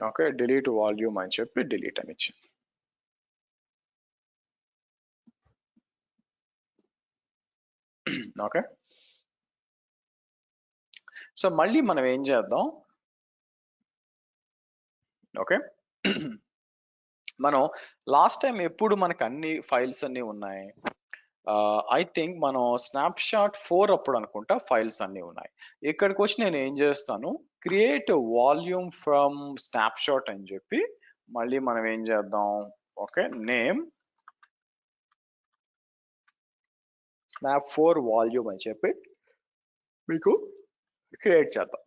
ఓకే డిలీట్ వాల్యూమ్ అని చెప్పి డిలీట్ అని ఇచ్చి ఓకే. సో మళ్ళీ మనం ఏం చేద్దాం ఓకే మనం లాస్ట్ టైం ఎప్పుడు మనకు అన్ని ఫైల్స్ అన్ని ఉన్నాయి ఐ థింక్ మనం స్నాప్షాట్ 4 అప్పుడు అనుకుంటా ఫైల్స్ అన్ని ఉన్నాయి. ఇక్కడికి వచ్చి నేను ఏం చేస్తాను క్రియేట్ వాల్యూమ్ ఫ్రమ్ స్నాప్షాట్ అని చెప్పి మళ్ళీ మనం ఏం చేద్దాం ఓకే నేమ్ స్నాప్ 4 వాల్యూమ్ అని చెప్పి మీకు క్రియేట్ చేద్దాం.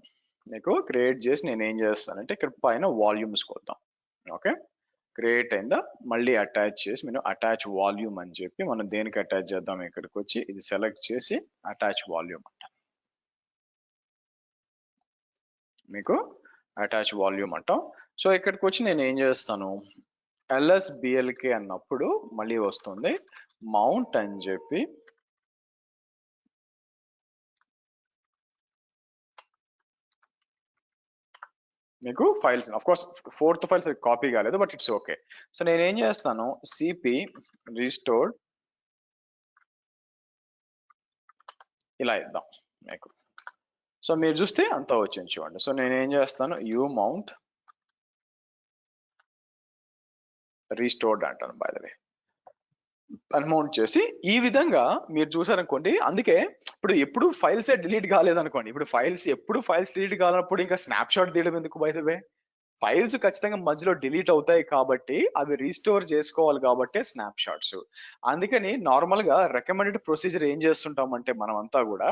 మీకు క్రియేట్ చేసి నేను ఏం చేస్తానంటే ఇక్కడ పైన వాల్యూమ్స్ కొద్దాం. ఓకే క్రియేట్ అయిందా మళ్ళీ అటాచ్ చేసి నేను అటాచ్ వాల్యూమ్ అని చెప్పి మనం దేనికి అటాచ్ చేద్దాం ఇక్కడికి వచ్చి ఇది సెలెక్ట్ చేసి అటాచ్ వాల్యూమ్ అంట మీకు అటాచ్ వాల్యూమ్ అంటాం. సో ఇక్కడికి వచ్చి నేను ఏం చేస్తాను LSBLK అన్నప్పుడు మళ్ళీ వస్తుంది మౌంట్ అని చెప్పి మీకు files of course 4th files copy కాలేదు బట్ ఇట్స్ ఓకే. సో నేను ఏం చేస్తాను సిపి రీస్టోర్డ్ ఇలా ఇద్దాం మీకు. సో మీరు చూస్తే అంతా వచ్చింది చూడండి. సో నేను ఏం చేస్తాను యూ మౌంట్ రీస్టోర్డ్ అంటాను బై ద వే అన్మౌంట్ చేసి ఈ విధంగా మీరు చూసారనుకోండి. అందుకే ఇప్పుడు ఎప్పుడు ఫైల్సే డిలీట్ కాలేదనుకోండి, ఇప్పుడు ఫైల్స్ డిలీట్ కానప్పుడు ఇంకా స్నాప్ షాట్ తీయడం ఎందుకు బై ద వే? ఫైల్స్ ఖచ్చితంగా మధ్యలో డిలీట్ అవుతాయి కాబట్టి అవి రీస్టోర్ చేసుకోవాలి కాబట్టి స్నాప్ షాట్స్. అందుకని నార్మల్ గా రికమెండెడ్ ప్రొసీజర్ ఏం చేస్తుంటామంటే మనం అంతా కూడా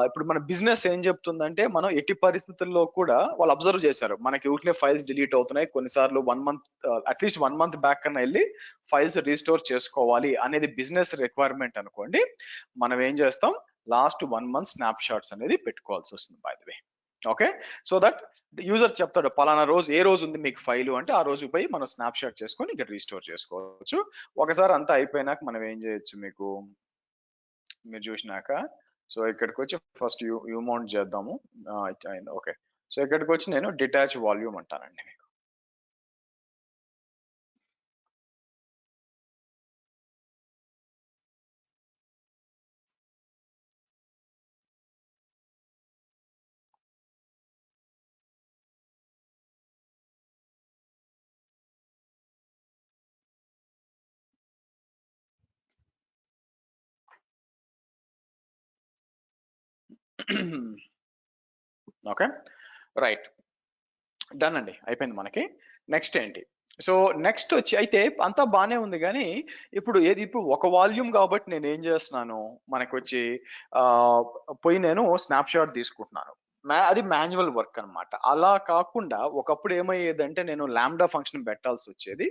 ఇప్పుడు మన బిజినెస్ ఏం చెప్తుందంటే మనం ఎట్టి పరిస్థితుల్లో కూడా వాళ్ళు అబ్జర్వ్ చేశారు మనకి ఊరికే ఫైల్స్ డిలీట్ అవుతున్నాయి కొన్నిసార్లు 1 మంత్ అట్లీస్ట్ 1 మంత్ బ్యాక్ కన్నా వెళ్ళి ఫైల్స్ రీస్టోర్ చేసుకోవాలి అనేది బిజినెస్ రిక్వైర్మెంట్ అనుకోండి. మనం ఏం చేస్తాం లాస్ట్ 1 మంత్ స్నాప్ షాట్స్ అనేది పెట్టుకోవాల్సి వస్తుంది by the way. Okay so that user చెప్తాడు పలానా రోజు ఏ రోజు ఉంది మీకు ఫైల్ అంటే ఆ రోజు పోయి మనం స్నాప్ షాట్ చేసుకొని ఇక్కడ రీస్టోర్ చేసుకోవచ్చు. ఒకసారి అంతా అయిపోయినాక మనం ఏం చేయొచ్చు మీకు మీరు చూసినాక సో ఇక్కడికి వచ్చి ఫస్ట్ యూ మౌంట్ చేద్దాము. అయింది ఓకే. సో ఇక్కడికి వచ్చి నేను డిటాచ్ వాల్యూమ్ అంటానండి. ఓకే, రైట్, డన్ అండి, అయిపోయింది మనకి. నెక్స్ట్ ఏంటి? సో నెక్స్ట్ వచ్చి అయితే అంతా బానే ఉంది కానీ ఇప్పుడు ఒక వాల్యూమ్ కాబట్టి నేను ఏం చేస్తున్నాను, మనకి వచ్చి ఆ పోయి నేను స్నాప్ షాట్ తీసుకుంటున్నాను. అది మాన్యువల్ వర్క్ అన్నమాట. అలా కాకుండా ఒకప్పుడు ఏమయ్యేదంటే నేను లాంబ్డా ఫంక్షన్ పెట్టాల్సి వచ్చేది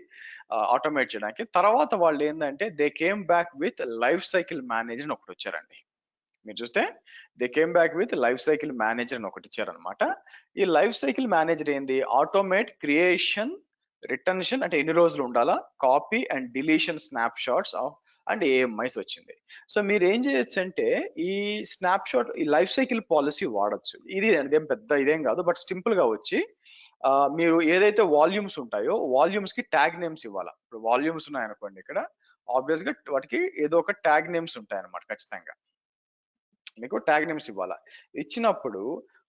ఆటోమేట్ చేయడానికి. తర్వాత వాళ్ళు ఏంటంటే they came back with life cycle manager అని ఒకటి వచ్చారండి. మీరు చూస్తే they came back with life cycle manager అని ఒకటి ఇచ్చారనమాట. ఈ లైఫ్ సైకిల్ మేనేజర్ ఏంది, ఆటోమేట్ క్రియేషన్, రిటర్న్షన్ అంటే ఎన్ని రోజులు ఉండాలా, copy and deletion snapshots of and AMIs వచ్చింది. సో మీరు ఏం చేయొచ్చు అంటే ఈ స్నాప్ షాట్ ఈ లైఫ్ సైకిల్ పాలసీ వాడచ్చు. ఇది అదేం పెద్ద ఇదేం కాదు, బట్ సింపుల్ గా వచ్చి మీరు ఏదైతే వాల్యూమ్స్ ఉంటాయో వాల్యూమ్స్ కి ట్యాగ్ నేమ్స్ ఇవ్వాలా. ఇప్పుడు వాల్యూమ్స్ ఉన్నాయనుకోండి, ఇక్కడ ఆబ్వియస్ గా వాటికి ఏదో ఒక ట్యాగ్ నేమ్స్ ఉంటాయి అనమాట. ఖచ్చితంగా మీకు ట్యాగ్ నేమ్స్ ఇవ్వాలా. ఇచ్చినప్పుడు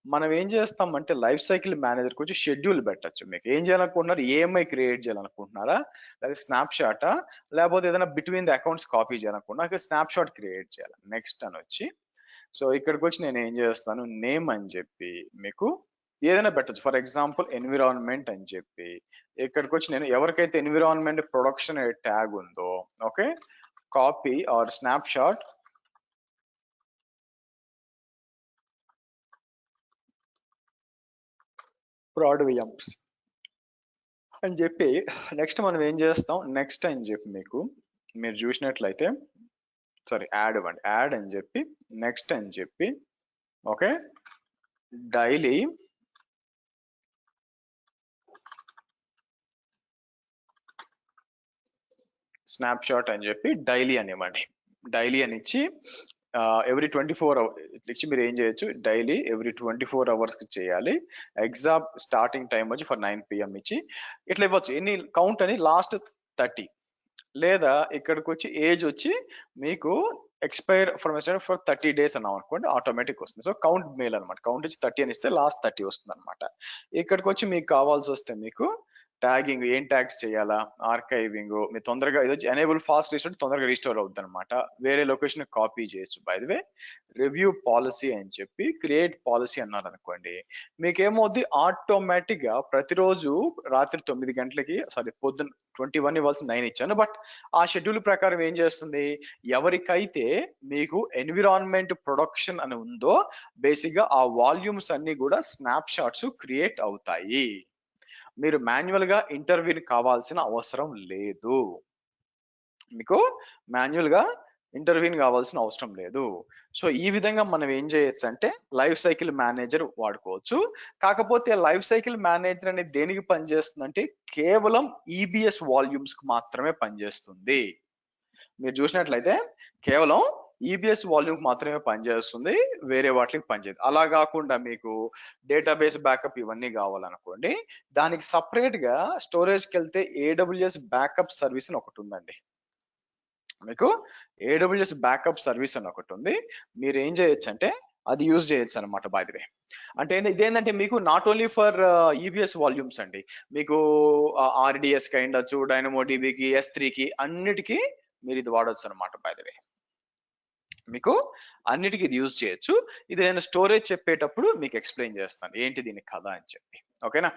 మనం ఏం చేస్తామంటే లైఫ్ సైకిల్ మేనేజర్ వచ్చి షెడ్యూల్ పెట్టచ్చు. మీకు ఏం చేయాలనుకుంటున్నారు, ఏఎంఐ క్రియేట్ చేయాలనుకుంటున్నారా, లేదా స్నాప్ షాటా, లేకపోతే ఏదైనా బిట్వీన్ ద అకౌంట్స్ కాపీ చేయాలనుకుంటున్నా, స్నాప్ షాట్ క్రియేట్ చేయాలి. నెక్స్ట్ అని వచ్చి సో ఇక్కడికి వచ్చి నేను ఏం చేస్తాను, నేమ్ అని చెప్పి మీకు ఏదైనా పెట్టచ్చు. ఫర్ ఎగ్జాంపుల్ ఎన్విరాన్మెంట్ అని చెప్పి ఇక్కడికి వచ్చి నేను ఎవరికైతే ఎన్విరాన్మెంట్ ప్రొడక్షన్ ట్యాగ్ ఉందో, okay, copy or snapshot ప్రాడ్వియంప్స్ అని చెప్పి నెక్స్ట్ మనం ఏం చేస్తాం, నెక్స్ట్ అని చెప్పి మీకు మీరు చూసినట్లయితే సారీ యాడ్ ఇవ్వండి, యాడ్ అని చెప్పి నెక్స్ట్ అని చెప్పి ఓకే, డైలీ స్నాప్ షాట్ అని చెప్పి డైలీ అని ఇవ్వండి. డైలీ అని ఇచ్చి ఎవ్రీ 24 ఇచ్చి మీరు ఏం చేయొచ్చు, డైలీ ఎవ్రీ 24 hours చేయాలి. ఎగ్జామ్ స్టార్టింగ్ టైం వచ్చి ఫర్ 9 PM ఇచ్చి ఇట్లా ఇవ్వచ్చు. ఎన్ని కౌంట్ అని లాస్ట్ 30, లేదా ఇక్కడికి వచ్చి ఏజ్ వచ్చి మీకు ఎక్స్పైర్ ఫర్ 30 days అన్నాం అనుకోండి, ఆటోమేటిక్ వస్తుంది. సో కౌంట్ మేల్ అనమాట. కౌంట్ వచ్చి 30 అని ఇస్తే లాస్ట్ 30 వస్తుంది అనమాట. ఇక్కడికి వచ్చి మీకు కావాల్సి వస్తే మీకు ట్యాగింగ్ ఏం ట్యాగ్స్ చేయాలా, ఆర్కైవింగ్ మీరు తొందరగా ఇది వచ్చి ఎనేబుల్ ఫాస్ట్ రీస్టోర్ తొందరగా రీస్టోర్ అవుతుంది అనమాట. వేరే లొకేషన్ కాపీ చేయొచ్చు. By the way review policy అని చెప్పి క్రియేట్ పాలసీ అన్నారు అనుకోండి, మీకేమవుద్ది ఆటోమేటిక్ గా ప్రతిరోజు రాత్రి 9 గంటలకి పొద్దున్న 21 ఇవ్వాల్సి 9 ఇచ్చాను, బట్ ఆ షెడ్యూల్ ప్రకారం ఏం చేస్తుంది, ఎవరికైతే మీకు ఎన్విరాన్మెంట్ ప్రొడక్షన్ అని ఉందో బేసిక్ గా ఆ వాల్యూమ్స్ అన్ని కూడా స్నాప్ షాట్స్ క్రియేట్ అవుతాయి. మీరు మాన్యువల్ గా ఇంటర్వ్యూన్ కావాల్సిన అవసరం లేదు. మీకు మాన్యువల్ గా ఇంటర్వ్యూన్ కావాల్సిన అవసరం లేదు. సో ఈ విధంగా మనం ఏం చేయొచ్చు అంటే లైఫ్ సైకిల్ మేనేజర్ వాడుకోవచ్చు. కాకపోతే లైఫ్ సైకిల్ మేనేజర్ అనేది దేనికి పనిచేస్తుందంటే కేవలం ఈబిఎస్ వాల్యూమ్స్ కు మాత్రమే పనిచేస్తుంది. మీరు చూసినట్లయితే కేవలం ఈబిఎస్ వాల్యూమ్ మాత్రమే పనిచేస్తుంది, వేరే వాటికి పనిచేయదు. అలా కాకుండా మీకు డేటాబేస్ బ్యాకప్ ఇవన్నీ కావాలనుకోండి, దానికి సపరేట్ గా స్టోరేజ్కి వెళ్తే ఏడబ్ల్యూఎస్ బ్యాకప్ సర్వీస్ అని ఒకటి ఉందండి. మీకు ఏడబ్ల్యూఎస్ బ్యాకప్ సర్వీస్ అని ఒకటి ఉంది. మీరు ఏం చేయొచ్చు అంటే అది యూజ్ చేయొచ్చు అనమాట. బై ది వే అంటే ఇదేంటంటే మీకు not only for EBS volumes అండి, మీకు ఆర్డిఎస్ కి అయ్యుండొచ్చు, డైనమో డిబికి, S3కి అన్నిటికీ మీరు ఇది వాడవచ్చు అనమాట. బై ది వే మీకు అన్నిటికీ ఇది యూజ్ చేయొచ్చు. ఇది నేను స్టోరేజ్ చెప్పేటప్పుడు మీకు ఎక్స్ప్లెయిన్ చేస్తాను ఏంటి దీని కథ అని చెప్పి. ఓకేనా?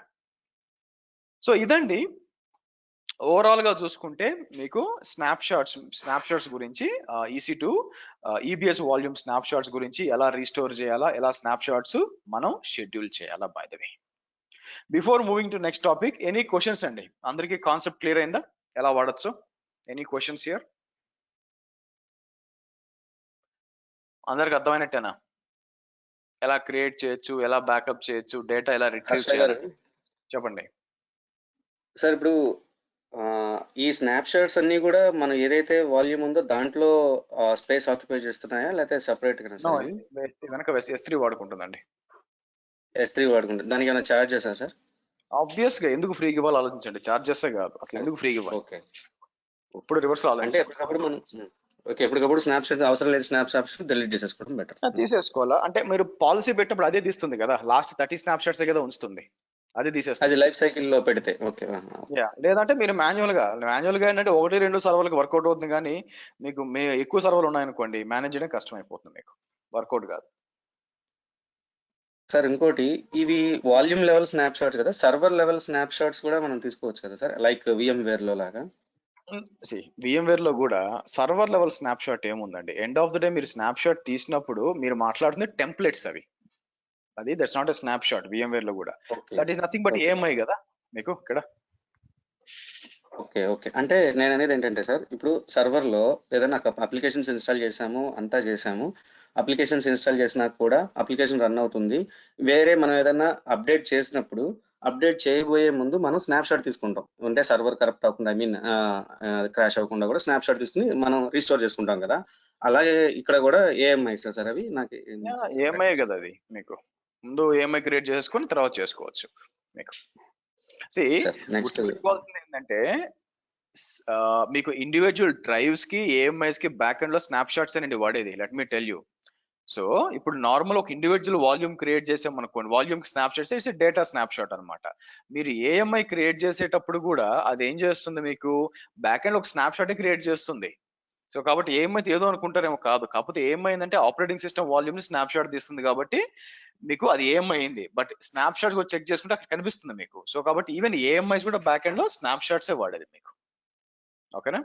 సో ఇదండి ఓవరాల్ గా చూసుకుంటే మీకు స్నాప్ షాట్స్ గురించి EC2 EBS volume snap shots గురించి ఎలా రీస్టోర్ చేయాలా, ఎలా స్నాప్ షాట్స్ మనం షెడ్యూల్ చేయాలా. By the way before moving to next topic, any questions అండి? అందరికీ కాన్సెప్ట్ క్లియర్ అయిందా ఎలా వాడచ్చు? Any questions here? అందరికి అర్థమైనట్టేనా? ఎలా క్రియేట్ చేయొచ్చు, ఎలా బ్యాకప్ చేయొచ్చు, డేటా ఎలా రిట్రీవ్ చేయాలి చెప్పండి. సార్ ఇప్పుడు ఈ స్నాప్ షాట్స్ అన్ని కూడా మనం ఏదైతే వాల్యూమ్ ఉందో దాంట్లో స్పేస్ ఆక్యుపై చేస్తున్నాయా లేకపోతే సెపరేట్ గా వెనక S3 వాడుకుంటుందండి. S3 వాడుకుంటుంది. దానికి ఏమైనా చార్జ్ చేస్తారా సార్? ఆబ్వియస్ గా ఎందుకు ఫ్రీగా ఇవ్వాలి ఆలోచించండి. చార్జెస్ కాదు అసలు, ఎందుకు ఫ్రీగా ఇవ్వాలి? ఓకే, ఇప్పుడు రివర్స్ అంటే ఎప్పటికప్పుడు మనం ఎప్పటికప్పుడు స్నాప్ షాట్ అవసరం లేదు, స్నాప్ షాట్స్ డిలీట్ చేసేసుకోవడం బెటర్. తీసేసుకోవాలా అంటే మీరు పాలసీ పెట్టినప్పుడు అదే తీస్తుంది కదా, లాస్ట్ 30 స్నాప్ షాట్స్ కదా ఉంచుతుంది, అది తీసేస్తుంది. అది లైఫ్ సైకిల్ లో పెడితే ఓకే. లేదంటే మీరు మాన్యువల్ గా ఏంటంటే 1-2 సర్వర్లకు వర్కౌట్ అవుతుంది, కానీ మీకు ఎక్కువ సర్వర్లు ఉన్నాయనుకోండి మేనేజ్ చేయడం కష్టం అయిపోతుంది, మీకు వర్కౌట్ కాదు. సార్ ఇంకోటి, ఇవి వాల్యూమ్ లెవెల్ స్నాప్ షాట్స్ కదా, సర్వర్ లెవెల్ స్నాప్ షాట్స్ కూడా మనం తీసుకోవచ్చు కదా సార్, లైక్ VMware లో లాగా? VMware లో కూడా సర్వర్ లెవెల్ స్నాప్ షాట్ ఏముందండి, ఎండ్ ఆఫ్ ద డే మీరు స్నాప్ షాట్ తీసినప్పుడు మీరు మాట్లాడుతుంది టెంప్లెట్స్ అవి, అది that's not a snap shot. VMware లో కూడా okay that is nothing but okay AMI కదా మీకు ఇక్కడ. ఓకే ఓకే అంటే నేను అనేది ఏంటంటే సార్, ఇప్పుడు సర్వర్లో ఏదైనా అప్లికేషన్స్ ఇన్స్టాల్ చేసాము, అంతా చేసాము, అప్లికేషన్స్ ఇన్స్టాల్ చేసినా కూడా అప్లికేషన్ రన్ అవుతుంది, వేరే మనం ఏదైనా అప్డేట్ చేసినప్పుడు అప్డేట్ చేయబోయే ముందు మనం స్నాప్ షాట్ తీసుకుంటాం, అంటే సర్వర్ కరప్ట్ అవ్వకుండా, ఐ మీన్ క్రాష్ అవ్వకుండా కూడా స్నాప్ షాట్ తీసుకుని మనం రీస్టోర్ చేసుకుంటాం కదా, అలాగే ఇక్కడ కూడా ఏఎంఐ సార్ అవి నాకు ఏఎంఐ కదా అది, మీకు ముందు ఏఎంఐ క్రియేట్ చేసుకొని తర్వాత చేసుకోవచ్చు మీకు. నెక్స్ట్ గుర్తుపెట్టుకోవాల్సింది ఏంటంటే మీకు ఇండివిజువల్ డ్రైవ్స్ కి ఏఎంఐస్ కి బ్యాక్ ఎండ్ లో స్నాప్ షాట్స్ అనేది వాడేది, let me tell you. So ఇప్పుడు నార్మల్ ఒక ఇండివిజువల్ వాల్యూమ్ క్రియేట్ చేసాం అనుకోండి, volume snap shots it's data snap shot అనమాట. మీరు ఏఎంఐ క్రియేట్ చేసేటప్పుడు కూడా అది ఏం చేస్తుంది, మీకు బ్యాక్ ఎండ్ ఒక స్నాప్ షాట్ క్రియేట్ చేస్తుంది. సో కాబట్టి ఏమైతే ఏదో అనుకుంటారేమో, కాదు, కాకపోతే ఏమైందంటే ఆపరేటింగ్ సిస్టమ్ వాల్యూమ్ ని స్నాప్ షాట్ తీస్తుంది కాబట్టి మీకు అది ఏమైంది, బట్ స్నాప్ షాట్ చెక్ చేసుకుంటే అక్కడ కనిపిస్తుంది మీకు. సో కాబట్టి ఈవెన్ ఏఎంఐస్ కూడా బ్యాక్ ఎండ్ లో స్నాప్ షాట్స్ వాడేది మీకు. ఓకేనా?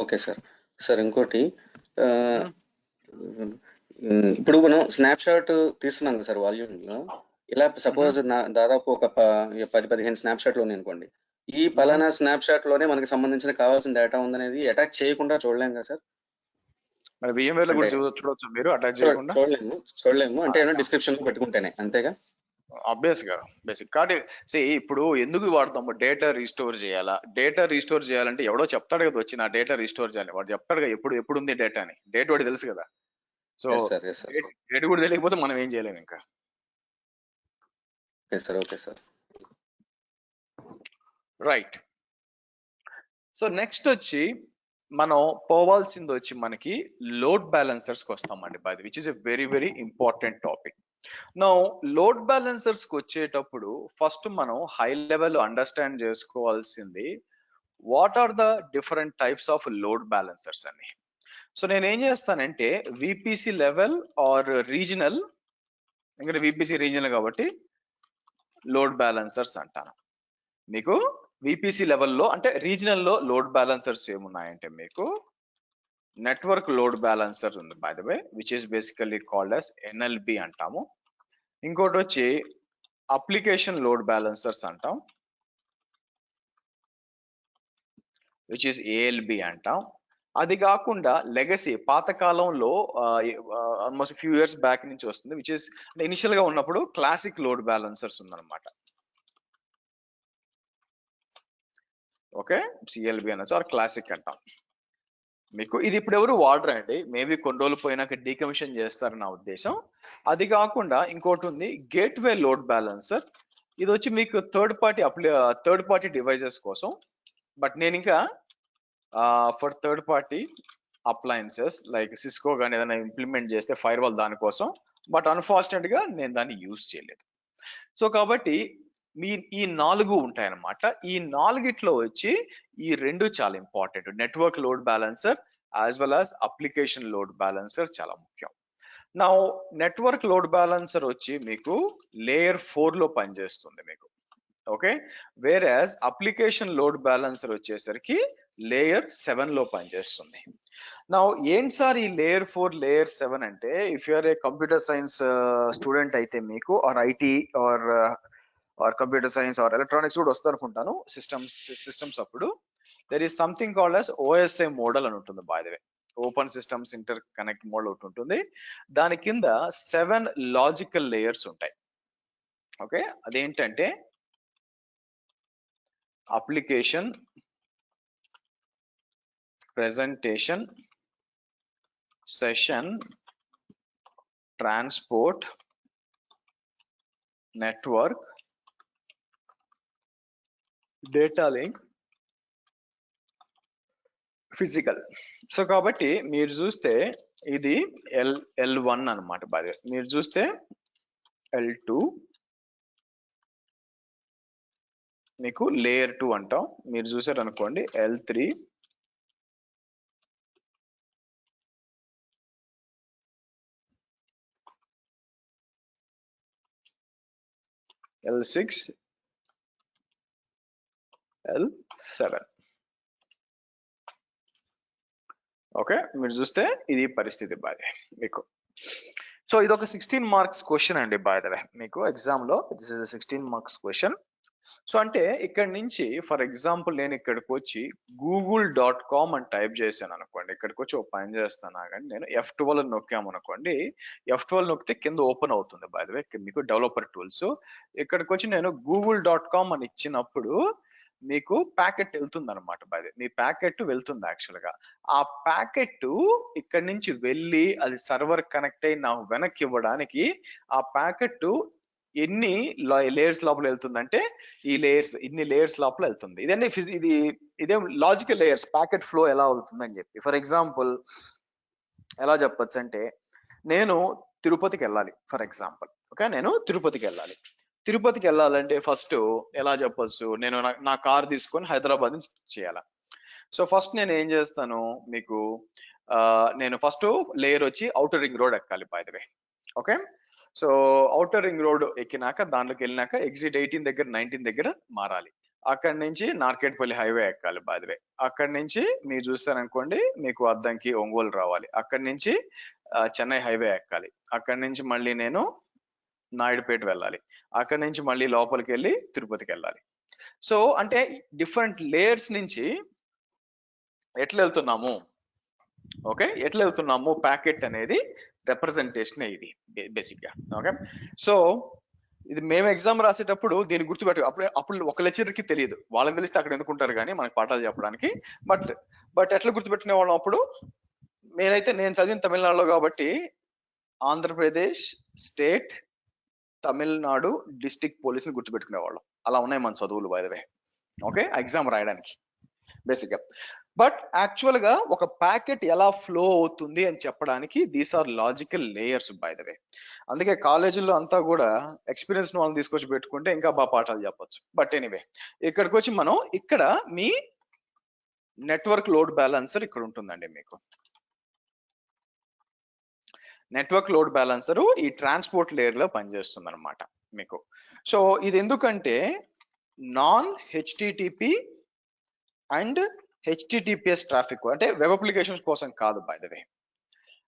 Okay sir. సార్ ఇంకోటి, ఇప్పుడు మనం స్నాప్ షాట్ తీస్తున్నాం కదా సార్ వాల్యూమ్లో, ఇలా సపోజ్ దాదాపు ఒక 10-15 స్నాప్ షాట్లు ఉన్నాయి అనుకోండి, ఈ పలానా స్నాప్ షాట్ లోనే మనకి సంబంధించిన కావాల్సిన డేటా ఉందనేది అటాచ్ చేయకుండా చూడలేం కదా సార్? మరి VMware లో కూడా చూడొచ్చు మీరు అటాచ్ చేయకుండా? చూడలేము అంటే ఏమైనా డిస్క్రిప్షన్ లో పెట్టుకుంటేనే, అంతేగా? ఆబ్వియస్ గా బేసిక్ కాబట్టి ఇప్పుడు ఎందుకు వాడతాము, డేటా రీస్టోర్ చేయాలా, డేటా రీస్టోర్ చేయాలంటే ఎవడో చెప్తాడు కదా, వచ్చి నా డేటా రీస్టోర్ చేయాలి, వాడు చెప్తాడు కదా ఎప్పుడు ఉంది డేటా అని, డేట్ వాడి తెలుసు కదా. సో డేట్ కూడా తెలియకపోతే మనం ఏం చేయలేము ఇంకా. Okay sir right. So next వచ్చి మనం పోవాల్సింది వచ్చి మనకి లోడ్ బ్యాలెన్సర్స్ కి వస్తామండి, by which is a very very important topic. Now load balancers కి వచ్చేటప్పుడు ఫస్ట్ మనం హై లెవెల్ అండర్స్టాండ్ చేసుకోవాల్సింది what are the different types of load balancers అని. సో నేను ఏం చేస్తానంటే VPC లెవెల్ ఆర్ రీజనల్, ఎందుకంటే VPC రీజనల్ కాబట్టి లోడ్ బ్యాలెన్సర్స్ అంటాను. మీకు VPC లెవెల్లో అంటే రీజనల్ లో లోడ్ బ్యాలెన్సర్స్ ఏమున్నాయంటే మీకు నెట్వర్క్ లోడ్ బ్యాలెన్సర్ ఉంది by the way, which is basically called as NLB అంటాము. ఇంకోటి వచ్చి అప్లికేషన్ లోడ్ బ్యాలెన్సర్స్ అంటాం, విచ్ ఈస్ ALB అంటాం. అది కాకుండా లెగసీ పాతకాలంలో ఆల్మోస్ట్ ఫ్యూ ఇయర్స్ బ్యాక్ నుంచి వస్తుంది, విచ్ ఇస్ ఇనిషియల్ గా ఉన్నప్పుడు క్లాసిక్ లోడ్ బ్యాలెన్సర్స్ ఉందన్నమాట. ఓకే, CLB అనొచ్చు ఆర్ క్లాసిక్ అంటాం. మీకు ఇది ఇప్పుడు ఎవరు వాడరండి, మేబీ కొన్ని రోజులు పోయినాక డీకమిషన్ చేస్తారని నా ఉద్దేశం. అది కాకుండా ఇంకోటి ఉంది గేట్వే లోడ్ బ్యాలెన్సర్. ఇది వచ్చి మీకు థర్డ్ పార్టీ డివైజెస్ కోసం, బట్ నేను ఇంకా for third party appliances like Cisco కానీ ఏదైనా ఇంప్లిమెంట్ చేస్తే ఫైర్ వాల్ దానికోసం, బట్ అన్ఫార్చునేట్ గా నేను దాన్ని యూజ్ చేయలేదు. సో కాబట్టి ఈ 4 ఉంటాయన్నమాట. ఈ 4గిట్లో వచ్చి ఈ 2 చాలా important, network load balancer as well as application load balancer చాలా ముఖ్యం. నా నెట్వర్క్ లోడ్ బ్యాలెన్సర్ వచ్చి మీకు లేయర్ 4 లో పనిచేస్తుంది మీకు. Okay, where as application load balancer వచ్చేసరికి లేయర్ 7 లో పనిచేస్తుంది. నా ఏంటి సార్ ఈ లేయర్ 4 లేయర్ 7 అంటే, if you're a computer science student అయితే మీకు or IT or computer science or electronics కూడా వస్తారు అనుకుంటాను సిస్టమ్స్ అప్పుడు there is something called as OSI model అని ఉంటుంది by the way, open systems interconnect model ఒకటి ఉంటుంది. దాని కింద 7 లాజికల్ లేయర్స్ ఉంటాయి. ఓకే, అదేంటంటే application, presentation, session, transport, network, data link, physical. So కాబట్టి మీరు చూస్తే ఇది L1 అనమాట. బాగా మీరు చూస్తే L2 మీకు లేయర్ 2 అంటాం. మీరు చూసారు అనుకోండి L3, L6 L7. ఓకే, మీరు చూస్తే ఇది పరిస్థితి బాగా మీకు. సో ఇది ఒక 16 మార్క్స్ క్వశ్చన్ అండి బై ద వే మీకు ఎగ్జామ్ లో. This is 16 marks question. So అంటే ఇక్కడ నుంచి ఫర్ ఎగ్జాంపుల్ నేను ఇక్కడికి వచ్చి google.com అని టైప్ చేశాను అనుకోండి, ఇక్కడికి వచ్చి ఒక పని చేస్తాను కానీ నేను F12 నొక్కాము అనుకోండి, F12 నొక్కితే కింద ఓపెన్ అవుతుంది బై ద వే మీకు డెవలపర్ టూల్స్. ఇక్కడికి వచ్చి నేను google.com అని ఇచ్చినప్పుడు మీకు ప్యాకెట్ వెళ్తుంది అనమాట by the way, me packet వెళ్తుంది యాక్చువల్ గా. ఆ ప్యాకెట్ ఇక్కడ నుంచి వెళ్ళి అది సర్వర్ కనెక్ట్ అయి నాకు వెనక్కి ఇవ్వడానికి ఆ ప్యాకెట్ ఎన్ని లేయర్స్ లోపల వెళ్తుందంటే ఈ లేయర్స్, ఇన్ని లేయర్స్ లోపల వెళ్తుంది. ఇదేం లాజికల్ లేయర్స్ ప్యాకెట్ ఫ్లో ఎలా అవుతుందని చెప్పి. ఫర్ ఎగ్జాంపుల్ ఎలా చెప్పొచ్చు అంటే, నేను తిరుపతికి వెళ్ళాలి ఫర్ ఎగ్జాంపుల్. ఓకే, నేను తిరుపతికి వెళ్ళాలంటే ఫస్ట్ ఎలా చెప్పొచ్చు, నేను నా కార్ తీసుకొని హైదరాబాద్ నుంచి చేయాలి. సో ఫస్ట్ నేను ఏం చేస్తాను మీకు, నేను ఫస్ట్ లేయర్ వచ్చి ఔటర్ రింగ్ రోడ్ ఎక్కాలి by the way. Okay, so outer ring road ఎక్కినాక దాంట్లోకి వెళ్ళినాక ఎగ్జిట్ 18 దగ్గర 19 దగ్గర మారాలి. అక్కడి నుంచి నార్కెట్పల్లి హైవే ఎక్కాలి బై ద వే. అక్కడి నుంచి మీరు చూస్తారనుకోండి మీకు అద్దంకి ఒంగోలు రావాలి. అక్కడి నుంచి చెన్నై హైవే ఎక్కాలి. అక్కడి నుంచి మళ్ళీ నేను నాయుడుపేట వెళ్ళాలి. అక్కడి నుంచి మళ్ళీ లోపలికి వెళ్ళి తిరుపతికి వెళ్ళాలి. సో అంటే డిఫరెంట్ లేయర్స్ నుంచి ఎట్లా వెళ్తున్నాము, ఓకే ఎట్లా వెళ్తున్నాము ప్యాకెట్ అనేది రిప్రజెంటేషన్ ఇది బేసిక్ గా. ఓకే, సో ఇది మేము ఎగ్జామ్ రాసేటప్పుడు దీన్ని గుర్తుపెట్టు, అప్పుడు ఒక లెక్చరర్కి తెలియదు, వాళ్ళని తెలిస్తే అక్కడ ఎందుకుంటారు కానీ మనకి పాఠాలు చెప్పడానికి. బట్ ఎట్లా గుర్తుపెట్టిన వాళ్ళం అప్పుడు, నేను చదివిన తమిళనాడులో కాబట్టి ఆంధ్రప్రదేశ్ స్టేట్ తమిళనాడు డిస్ట్రిక్ట్ పోలీసుని గుర్తుపెట్టుకునే వాళ్ళం. అలా ఉన్నాయి మన చదువులు by the way. Okay, exam రాయడానికి బేసిక్ గా. బట్ యాక్చువల్ గా ఒక ప్యాకెట్ ఎలా ఫ్లో అవుతుంది అని చెప్పడానికి these are logical layers by the way. అందుకే కాలేజీల్లో అంతా కూడా ఎక్స్పీరియన్స్ వాళ్ళని తీసుకొచ్చి పెట్టుకుంటే ఇంకా బాగా పాఠాలు చెప్పొచ్చు. బట్ ఎనీవే ఇక్కడికి వచ్చి మనం ఇక్కడ మీ నెట్వర్క్ లోడ్ బ్యాలెన్సర్ ఇక్కడ ఉంటుందండి మీకు. నెట్వర్క్ లోడ్ బ్యాలెన్సర్ ఈ ట్రాన్స్పోర్ట్ లేయర్ లో పనిచేస్తుంది అనమాట మీకు. సో ఇది ఎందుకంటే non HTTP and HTTPS traffic అంటే వెబ్ అప్లికేషన్స్ కోసం కాదు బై ద వే.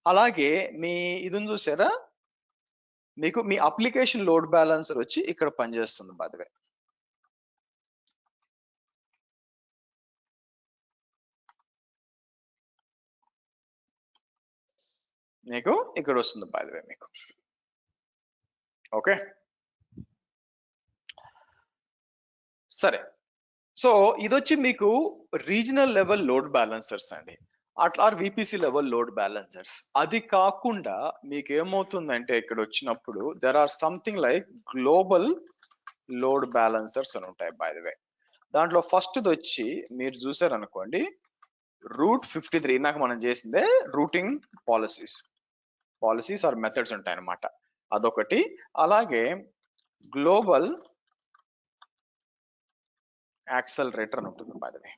అలాగే మీ ఇది చూసారా మీకు మీ అప్లికేషన్ లోడ్ బ్యాలెన్సర్ వచ్చి ఇక్కడ పనిచేస్తుంది బై ద వే. మీకు ఇక్కడ వస్తుంది బై ద వే మీకు. ఓకే సరే, సో ఇది వచ్చి మీకు రీజనల్ లెవెల్ లోడ్ బ్యాలెన్సర్స్ అండి, అట్లా VPC లెవెల్ లోడ్ బ్యాలెన్సర్స్. అది కాకుండా మీకు ఏమవుతుందంటే ఇక్కడ వచ్చినప్పుడు there or something like global load balancers అని ఉంటాయి బై ద వే. దాంట్లో ఫస్ట్ వచ్చి మీరు చూసారనుకోండి రూట్ 53, నాకు మనం చేసిందే రూటింగ్ పాలసీస్ ఆర్ మెథడ్స్ ఉంటాయి అన్నమాట, అదొకటి. అలాగే గ్లోబల్ యాక్సలరేటర్ అని ఉంటుంది బై ద వే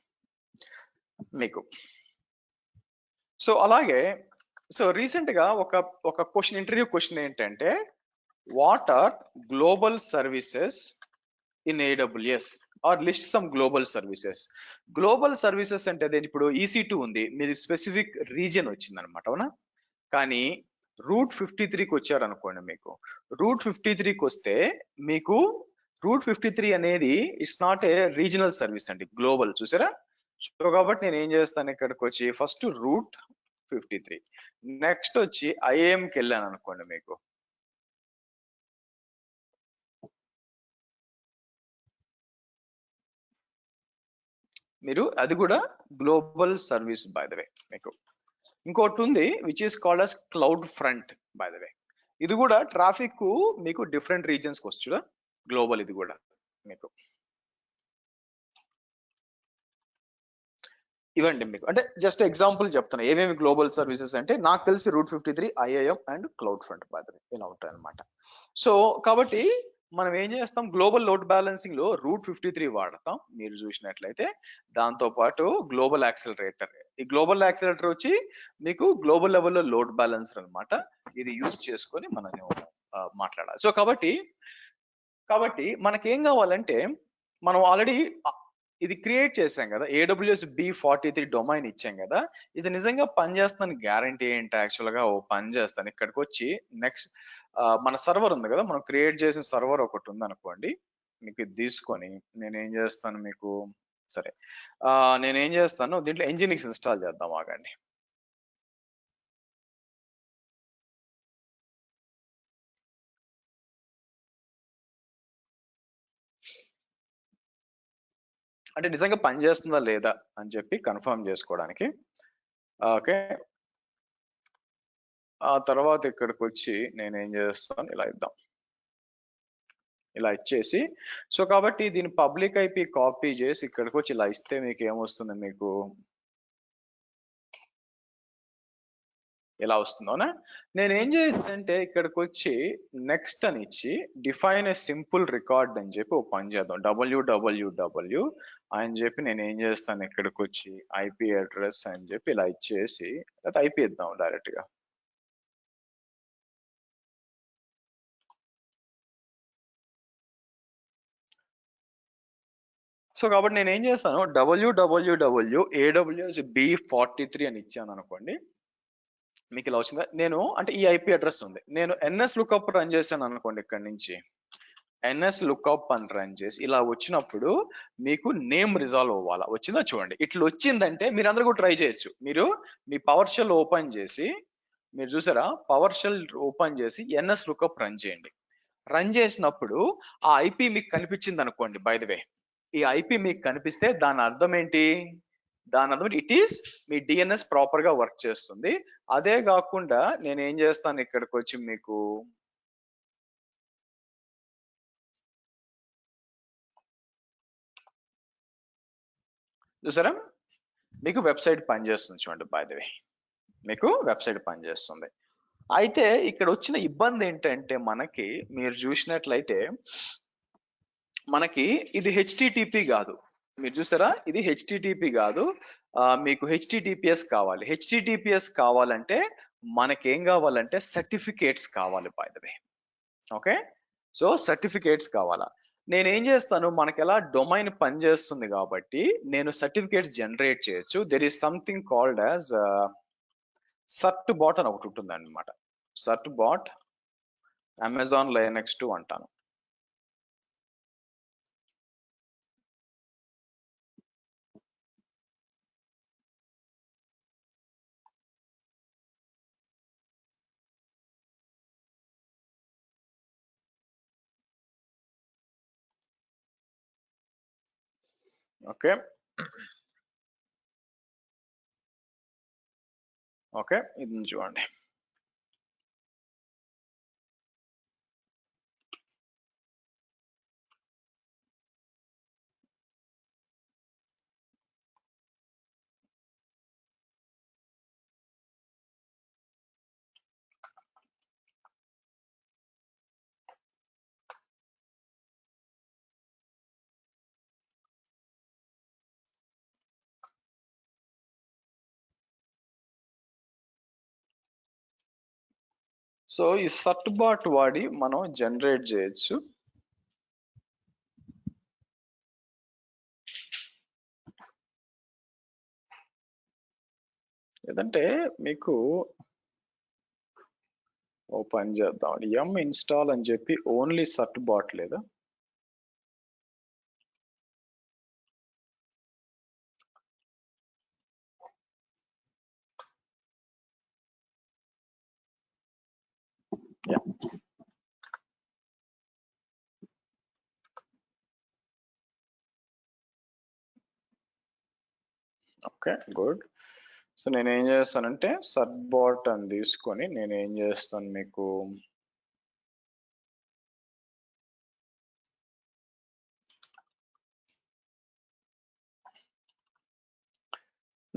మీకు. సో అలాగే సో రీసెంట్ గా ఒక క్వశ్చన్, ఇంటర్వ్యూ క్వశ్చన్ ఏంటంటే, what are global services in AWS or list some global services. Global services అంటే అదే ఇప్పుడు EC2 ఉంది, మీరు స్పెసిఫిక్ రీజియన్ వచ్చింది అనమాట, అవునా. కానీ రూట్ 53కి వచ్చారనుకోండి, మీకు రూట్ 53కి వస్తే మీకు రూట్ 53 అనేది it's not a regional service అండి, గ్లోబల్. చూసారా. సో కాబట్టి నేను ఏం చేస్తాను, ఇక్కడికి వచ్చి ఫస్ట్ రూట్ 53, నెక్స్ట్ వచ్చి IAMకి వెళ్ళాను అనుకోండి, మీకు మీరు అది కూడా global service by the way మీకు. ఇంకోటి ఉంది which is called as cloud front by the way. ఇది కూడా ట్రాఫిక్ మీకు డిఫరెంట్ రీజన్స్ కి వస్తుందా గ్లోబల్, ఇది కూడా మీకు ఇవ్వండి మీకు. అంటే జస్ట్ ఎగ్జాంపుల్ చెప్తున్నా ఏమేమి గ్లోబల్ సర్వీసెస్ అంటే, నాకు తెలిసి route 53, IAM and cloud front by the way ఇలా ఉంటాయి అనమాట. సో కాబట్టి మనం ఏం చేస్తాం, గ్లోబల్ లోడ్ బ్యాలెన్సింగ్ లో రూట్ 53 వాడతాం మీరు చూసినట్లయితే. దాంతో పాటు గ్లోబల్ యాక్సిలరేటర్, ఈ గ్లోబల్ యాక్సిలరేటర్ వచ్చి మీకు గ్లోబల్ లెవెల్లో లోడ్ బ్యాలెన్సర్ అనమాట. ఇది యూజ్ చేసుకొని మనం మాట్లాడాలి. సో కాబట్టి కాబట్టి మనకేం కావాలంటే మనం ఆల్రెడీ ఇది క్రియేట్ చేసాం కదా, AWS B43 డొమైన్ ఇచ్చాం కదా. ఇది నిజంగా పనిచేస్తుందని గ్యారంటీ ఏంటి? యాక్చువల్గా ఓ పని చేస్తాను, ఇక్కడికి వచ్చి నెక్స్ట్ మన సర్వర్ ఉంది కదా, మనం క్రియేట్ చేసిన సర్వర్ ఒకటి ఉంది అనుకోండి. మీకు ఇది తీసుకొని నేనేం చేస్తాను మీకు, సరే నేనేం చేస్తాను దీంట్లో Nginx ఇన్స్టాల్ చేద్దాం, ఆగండి. అంటే నిజంగా పనిచేస్తుందా లేదా అని చెప్పి కన్ఫర్మ్ చేసుకోవడానికి. ఓకే, ఆ తర్వాత ఇక్కడికి వచ్చి నేనేం చేస్తాను, ఇలా ఇద్దాం, ఇలా ఇచ్చేసి. సో కాబట్టి దీని పబ్లిక్ IP కాపీ చేసి ఇక్కడికి వచ్చి ఇలా ఇస్తే మీకు ఏమొస్తుంది, మీకు ఎలా వస్తుందోనా. నేను ఏం చేయొచ్చు అంటే ఇక్కడికి వచ్చి నెక్స్ట్ అని ఇచ్చి డిఫైన్ ఏ సింపుల్ రికార్డ్ అని చెప్పి ఓ పని చేద్దాం, www అని చెప్పి నేను ఏం చేస్తాను, ఇక్కడికి వచ్చి IP అడ్రస్ అని చెప్పి ఇలా ఇచ్చేసి లేకపోతే IP ఇద్దాం డైరెక్ట్ గా. సో కాబట్టి నేను ఏం చేస్తాను, www AWS B43 అని ఇచ్చాను అనుకోండి. మీకు ఇలా వచ్చిందా, నేను అంటే ఈ IP అడ్రస్ ఉంది, నేను NS లుకప్ రన్ చేశాను అనుకోండి, ఇక్కడ నుంచి NS లుకప్ అని రన్ చేసి ఇలా వచ్చినప్పుడు మీకు నేమ్ రిజాల్వ్ అవ్వాలా. వచ్చిందా చూడండి, ఇట్లా వచ్చిందంటే మీరు అందరూ కూడా ట్రై చేయొచ్చు. మీరు మీ పవర్ షెల్ ఓపెన్ చేసి, మీరు చూసారా, పవర్ షెల్ ఓపెన్ చేసి NS లుకప్ రన్ చేయండి. రన్ చేసినప్పుడు ఆ IP మీకు కనిపించింది అనుకోండి, బై ద వే ఈ IP మీకు కనిపిస్తే దాని అర్థం ఏంటి, దాని అర్థం it is me DNS proper గా వర్క్ చేస్తుంది. అదే కాకుండా నేను ఏం చేస్తాను, ఇక్కడికి వచ్చి మీకు చూసారా, మీకు వెబ్సైట్ పనిచేస్తుంది చూడండి, బై ద వే మీకు వెబ్సైట్ పనిచేస్తుంది. అయితే ఇక్కడ వచ్చిన ఇబ్బంది ఏంటంటే మనకి మీరు చూసినట్లయితే మనకి ఇది HTTP కాదు, మీరు చూసారా, ఇది HTTP కాదు. మీకు HTTPS కావాలి. HTTPS కావాలంటే మనకేం కావాలంటే సర్టిఫికేట్స్ కావాలి, by the way. Okay, so certificates కావాలా. నేను ఏం చేస్తాను, మనకి ఎలా డొమైన్ పనిచేస్తుంది కాబట్టి నేను సర్టిఫికేట్స్ జనరేట్ చేయొచ్చు. There is something called as Certbot అని ఒకటి ఉంటుంది అనమాట. సర్ట్ బాట్ అమెజాన్ లైనక్స్ 2 అంటాను. ఓకే ఓకే, ఇది చూడండి. సో ఈ సర్ట్ బాట్ వాడి మనం జనరేట్ చేయొచ్చు. లేదంటే మీకు ఓపెన్ చేద్దాం, M ఇన్స్టాల్ అని చెప్పి ఓన్లీ సర్ట్ బాట్ లేదా, ఓకే గుడ్. సో నేను ఏం చేస్తానంటే సర్ట్ బాట్ అని తీసుకొని నేను ఏం చేస్తాను మీకు,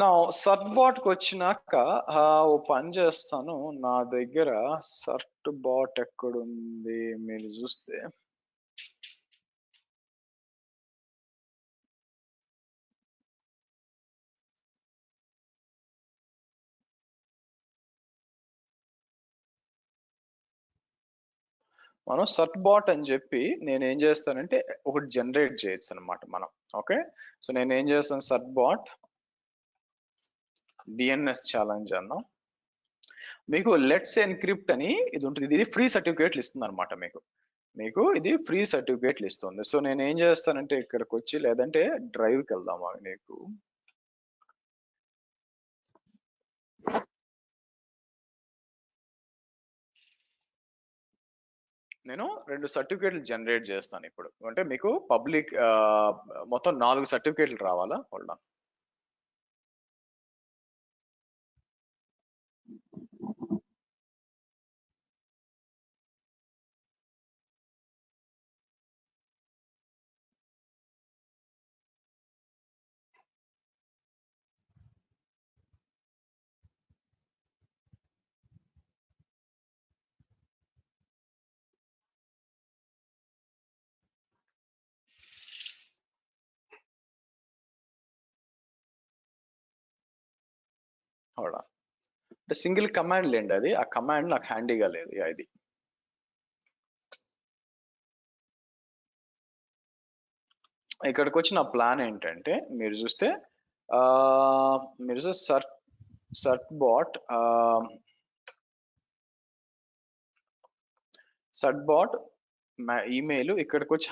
నా సర్ట్ బాట్ కి వచ్చినాక ఓ పని చేస్తాను. నా దగ్గర సర్ట్ బాట్ ఎక్కడుంది మీరు చూస్తే, మనం సర్ట్ బాట్ అని చెప్పి నేను ఏం చేస్తానంటే ఒకటి జనరేట్ చేయొచ్చు అనమాట మనం. ఓకే, సో నేను ఏం చేస్తాను, సర్ట్ బాట్ డిఎన్ఎస్ ఛాలెంజ్ అన్నాం. మీకు లెట్స్ ఎన్క్రిప్ట్ అని ఇది ఉంటుంది, ఇది ఫ్రీ సర్టిఫికేట్లు ఇస్తుంది అనమాట మీకు ఇది ఫ్రీ సర్టిఫికేట్లు ఇస్తుంది. సో నేను ఏం చేస్తానంటే ఇక్కడికి వచ్చి, లేదంటే డ్రైవ్కి వెళ్దామా, నీకు నేను 2 సర్టిఫికేట్లు జనరేట్ చేస్తాను ఇప్పుడు. అంటే మీకు పబ్లిక్ మొత్తం 4 సర్టిఫికేట్లు రావాలా. Hold on. Hold on. అంటే సింగిల్ కమాండ్ లేండి అది, ఆ కమాండ్ నాకు హ్యాండీగా లేదు. ఇది ఇక్కడికి వచ్చి నా ప్లాన్ ఏంటంటే మీరు చూస్తే సర్ట్ బాట్ ఈమెయిల్ ఇక్కడికి వచ్చి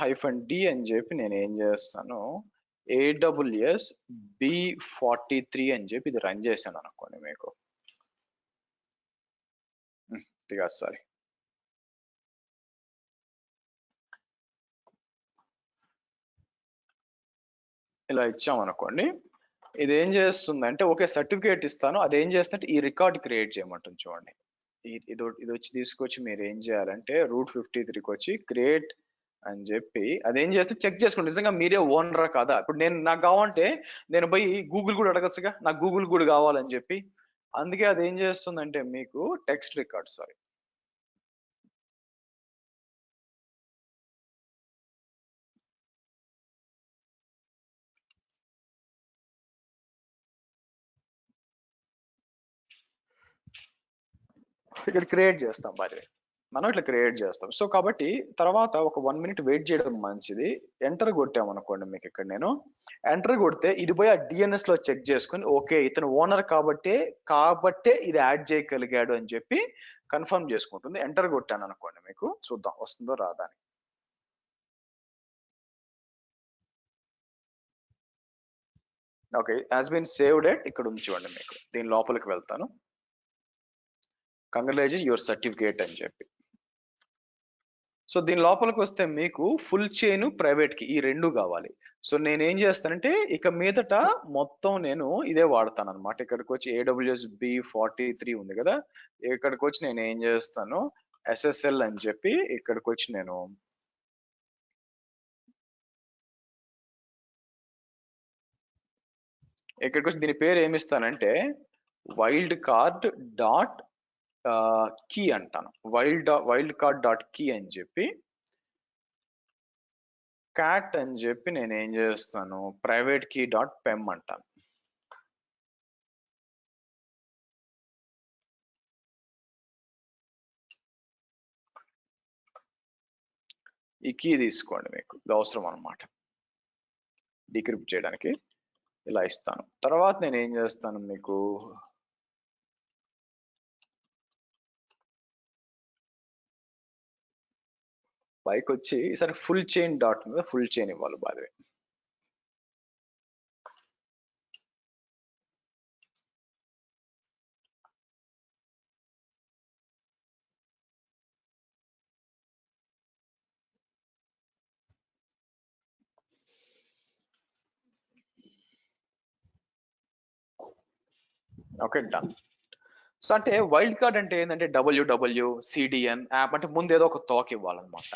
-d అని చెప్పి నేను ఏం చేస్తాను, AWS B43 అని చెప్పి ఇది రన్ చేశాను అనుకోండి మీకు. సారీ, ఇలా ఇచ్చామనుకోండి, ఇది ఏం చేస్తుందంటే ఓకే సర్టిఫికేట్ ఇస్తాను, అది ఏం చేస్తుందంటే ఈ రికార్డ్ క్రియేట్ చేయమంటుంది. చూడండి, ఇది వచ్చి తీసుకొచ్చి మీరు ఏం చేయాలంటే root53కి వచ్చి క్రియేట్ అని చెప్పి అదేం చేస్తే చెక్ చేసుకోండి నిజంగా మీరే ఓనరా కాదా. ఇప్పుడు నాకు కావాలంటే నేను పోయి గూగుల్ కూడా అడగచ్చుగా, నాకు గూగుల్ కూడా కావాలని చెప్పి. అందుకే అది ఏం చేస్తుందంటే మీకు టెక్స్ట్ రికార్డ్, సారీ, ఇక్కడ క్రియేట్ చేస్తాం. బాగా మనం ఇట్లా క్రియేట్ చేస్తాం. సో కాబట్టి తర్వాత ఒక 1 minute వెయిట్ చేయడం మంచిది. ఎంటర్ కొట్టామనుకోండి, మీకు ఇక్కడ నేను ఎంటర్ కొడితే ఇది పోయి ఆ డిఎన్ఎస్ లో చెక్ చేసుకుని ఓకే ఇతను ఓనర్ కాబట్టే ఇది యాడ్ చేయగలిగాడు అని చెప్పి కన్ఫర్మ్ చేసుకుంటుంది. ఎంటర్ కొట్టాను అనుకోండి, మీకు చూద్దాం వస్తుందో రాదా అని. Okay, has been saved at ఇక్కడ ఉంచుకోండి. మీకు దీని లోపలికి వెళ్తాను, కంగ్రాచులేషన్ యువర్ సర్టిఫికేట్ అని చెప్పి. సో దీని లోపలికి వస్తే మీకు ఫుల్ చైన్ ప్రైవేట్ కి ఈ 2 కావాలి. సో నేను ఏం చేస్తానంటే ఇక మీదట మొత్తం నేను ఇదే వాడతాను అనమాట. ఇక్కడికి వచ్చి AWS B43 ఉంది కదా, ఇక్కడికి వచ్చి నేను ఏం చేస్తాను SSL అని చెప్పి ఇక్కడికి వచ్చి నేను ఇక్కడికి వచ్చి దీని పేరు ఏమిస్తానంటే వైల్డ్ కార్డ్ డాట్ కీ అంటాను. వైల్డ్ కార్డ్ డాట్ కీ అని చెప్పి క్యాట్ అని చెప్పి నేను ఏం చేస్తాను ప్రైవేట్ కీ డాట్ పెమ్ అంటాను. ఈ కీ తీసుకోండి, మీకు ఇది అవసరం అనమాట డీక్రిప్ట్ చేయడానికి. ఇలా ఇస్తాను. తర్వాత నేను ఏం చేస్తాను మీకు పైకి వచ్చి ఈసారి ఫుల్ చైన్ డాట్ మీద ఫుల్ చైన్ ఇవ్వాలి. బాగా ఓకే డన్. సో అంటే వైల్డ్ కార్డ్ అంటే ఏంటంటే WWCDN యాప్ అంటే ముందు ఏదో ఒక తోక ఇవ్వాలన్నమాట.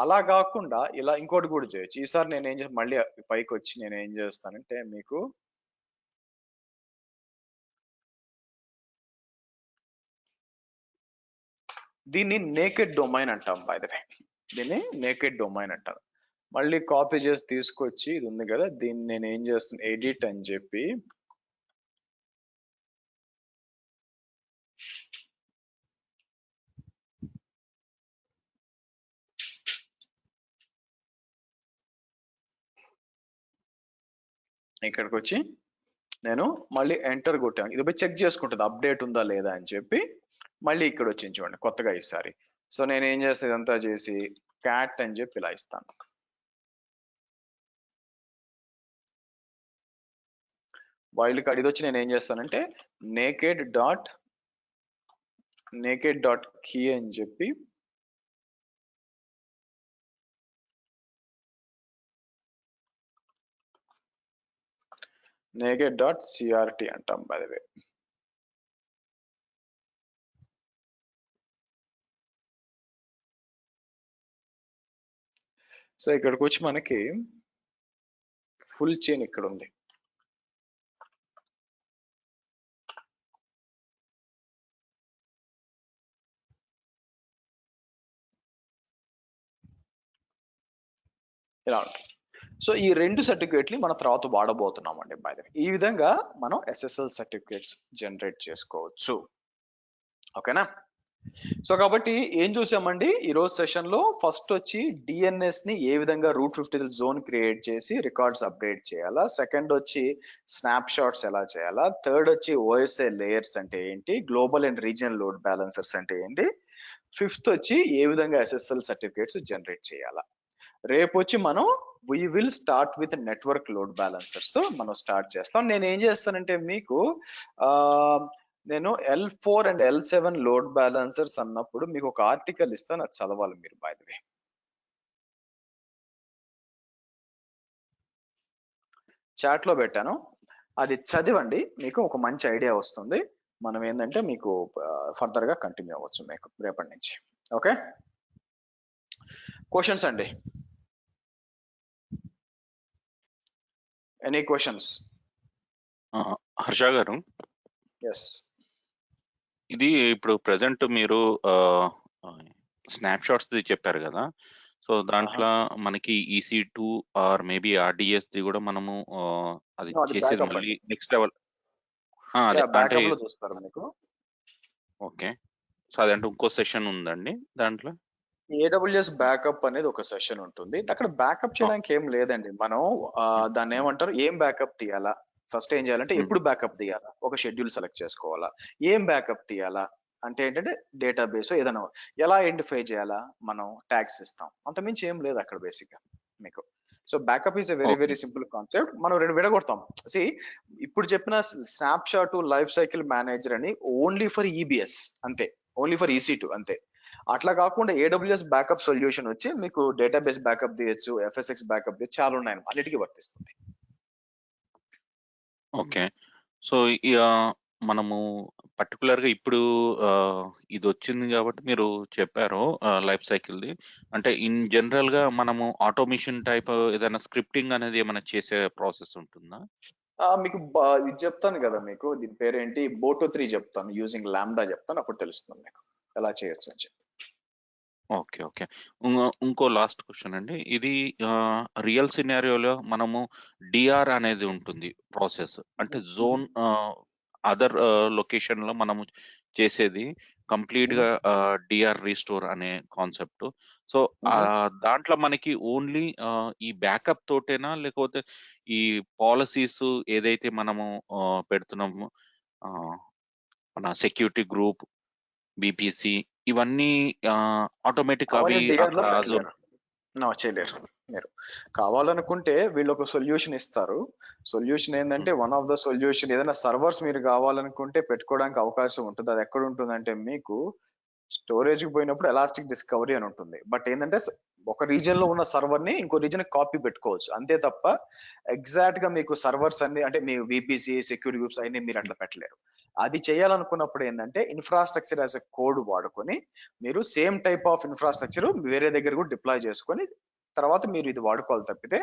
అలా కాకుండా ఇలా ఇంకోటి కూడా చేయొచ్చు. ఈసారి నేను ఏం చేస్తాను, మళ్ళీ పైకి వచ్చి నేను ఏం చేస్తానంటే మీకు దీన్ని నేకెడ్ డొమైన్ అంటాం. బై ద వే దీన్ని నేకెడ్ డొమైన్ అంటారు. మళ్ళీ కాపీ చేసి తీసుకొచ్చి ఇది ఉంది కదా, దీన్ని నేను ఏం చేస్తాను ఎడిట్ అని చెప్పి ఇక్కడికి వచ్చి నేను మళ్ళీ ఎంటర్ కొట్టాను. ఇది పోయి చెక్ చేసుకుంటుంది అప్డేట్ ఉందా లేదా అని చెప్పి. మళ్ళీ ఇక్కడ వచ్చింది చూడండి కొత్తగా ఈసారి. సో నేను ఏం చేస్తాను, ఇదంతా చేసి క్యాట్ అని చెప్పి ఇలా ఇస్తాను. వైల్డ్ కార్డ్ ఇది వచ్చి నేను ఏం చేస్తానంటే నేకెడ్ డాట్ కీ అని చెప్పి నేకెడ్ డాట్ సిఆర్టీ అంటాం బై ద వే. సో ఇక్కడికి వచ్చి మనకి ఫుల్ చైన్ ఇక్కడ ఉంది. ఇలా ఉంటుంది. సో ఈ రెండు సర్టిఫికేట్ని మనం తర్వాత వాడబోతున్నామండి బై ద వే. ఈ విధంగా మనం ఎస్ఎస్ఎల్ సర్టిఫికేట్స్ జనరేట్ చేసుకోవచ్చు. ఓకేనా? సో కాబట్టి ఏం చూసామండి ఈరోజు సెషన్ లో, ఫస్ట్ వచ్చి డిఎన్ఎస్ ని ఏ విధంగా రూట్ 50 జోన్ క్రియేట్ చేసి రికార్డ్స్ అప్డేట్ చేయాలా, సెకండ్ వచ్చి స్నాప్ షాట్స్ ఎలా చేయాలా, థర్డ్ వచ్చి ఓఎస్ఐ లేయర్స్ అంటే ఏంటి, global and regional load balancers అంటే ఏంటి, ఫిఫ్త్ వచ్చి ఏ విధంగా ఎస్ఎస్ఎల్ సర్టిఫికేట్స్ జనరేట్ చేయాలా. రేపు వచ్చి మనం we will start with network load balancers తో మనం స్టార్ట్ చేస్తాం. నేను ఏం చేస్తానంటే మీకు నేను L4 and L7 load balancers అన్నప్పుడు మీకు ఒక ఆర్టికల్ ఇస్తాను, అది చదవాలి మీరు బై ద వే. చాట్ లో పెట్టాను, అది చదివండి, మీకు ఒక మంచి ఐడియా వస్తుంది. మనం ఏంటంటే మీకు ఫర్దర్ గా కంటిన్యూ అవ్వచ్చు మీకు రేపటి నుంచి. ఓకే, క్వశ్చన్స్ అండి, ఎనీ క్వశ్చన్స్? హర్ష గారు, ఎస్. ఇది ఇప్పుడు ప్రెసెంట్ మీరు స్నాప్ షాట్స్ చెప్పారు కదా, సో దాంట్లో మనకి EC2 or maybe RDS the కూడా మనము అది చేసేది మళ్ళీ నెక్స్ట్ లెవెల్ అంటే చూస్తారు మీకు. ఓకే, సో అదంటే ఇంకో సెషన్ ఉందండి దాంట్లో. AWS బ్యాకప్ అనేది ఒక సెషన్ ఉంటుంది. అక్కడ బ్యాకప్ చేయడానికి ఏం లేదండి, మనం దాన్ని ఏమంటారు, ఏం బ్యాకప్ తీయాలా, ఫస్ట్ ఏం చేయాలంటే ఎప్పుడు బ్యాకప్ తీయాలా, ఒక షెడ్యూల్ సెలెక్ట్ చేసుకోవాలా, ఏం బ్యాకప్ తీయాలా అంటే ఏంటంటే డేటాబేస్ ఏదైనా ఎలా ఐడెంటిఫై చేయాలా, మనం ట్యాగ్స్ ఇస్తాం, అంతమించి ఏం లేదు అక్కడ బేసిక్ గా మీకు. So backup is a very very simple concept. మనం రెండు విడగొడతాం. ఇప్పుడు చెప్పిన snap shot life cycle manager అని ఓన్లీ ఫర్ EBS అంతే, ఓన్లీ ఫర్ EC2 అంతే. అట్లా కాకుండా AWS బ్యాకప్ సొల్యూషన్ వచ్చి మీకు డేటాబేస్ బ్యాకప్ తీయచ్చు, FSX బ్యాకప్ తీయచ్చు, చాలా ఉన్నాయి, అన్నిటికీ వర్తిస్తుంది. ఓకే, సో మనము పర్టికులర్ గా ఇప్పుడు ఇది వచ్చింది కాబట్టి మీరు చెప్పారు లైఫ్ సైకిల్ది, అంటే ఇన్ జనరల్ గా మనము ఆటోమేషన్ టైప్ ఏదైనా స్క్రిప్టింగ్ అనేది ఏమైనా చేసే ప్రాసెస్ ఉంటుందా? మీకు ఇది చెప్తాను కదా, మీకు దీని పేరేంటి, బోటో 3 చెప్తాను, యూజింగ్ లాంబ్డా చెప్తాను, అప్పుడు తెలుస్తుంది మీకు ఎలా చేయొచ్చు అని చెప్పి. ఓకే ఓకే, ఇంకో లాస్ట్ క్వశ్చన్ అండి, ఇది రియల్ సినారియోలో మనము DR అనేది ఉంటుంది ప్రాసెస్, అంటే జోన్ అదర్ లొకేషన్ లో మనము చేసేది కంప్లీట్ గా DR రీస్టోర్ అనే కాన్సెప్ట్. సో దాంట్లో మనకి ఓన్లీ ఈ బ్యాకప్ తోటేనా, లేకపోతే ఈ పాలసీస్ ఏదైతే మనము పెడుతున్నాము, మన సెక్యూరిటీ గ్రూప్, BPC ఇవన్నీ ఆటోమేటిక్ అవి చేయలేరు మీరు. కావాలనుకుంటే వీళ్ళు ఒక సొల్యూషన్ ఇస్తారు. సొల్యూషన్ ఏంటంటే వన్ ఆఫ్ ద సొల్యూషన్, ఏదైనా సర్వర్స్ మీరు కావాలనుకుంటే పెట్టుకోవడానికి అవకాశం ఉంటుంది. అది ఎక్కడ ఉంటుందంటే మీకు స్టోరేజ్ కి పోయినప్పుడు ఎలాస్టిక్ డిస్కవరీ అని ఉంటుంది. బట్ ఏంటంటే ఒక రీజన్ లో ఉన్న సర్వర్ ని ఇంకో రీజన్ కాపీ పెట్టుకోవచ్చు అంతే తప్ప ఎగ్జాక్ట్ గా మీకు సర్వర్స్ అన్ని అంటే మీ VPC సెక్యూరిటీ గ్రూప్స్ అన్ని మీరు అట్లా పెట్టలేరు. అది చేయాలనుకున్నప్పుడు ఏంటంటే ఇన్ఫ్రాస్ట్రక్చర్ యాజ్ ఎ కోడ్ వాడుకొని మీరు సేమ్ టైప్ ఆఫ్ ఇన్ఫ్రాస్ట్రక్చర్ వేరే దగ్గర కూడా డిప్లాయ్ చేసుకొని తర్వాత మీరు ఇది వాడుకోవాలి తప్పితే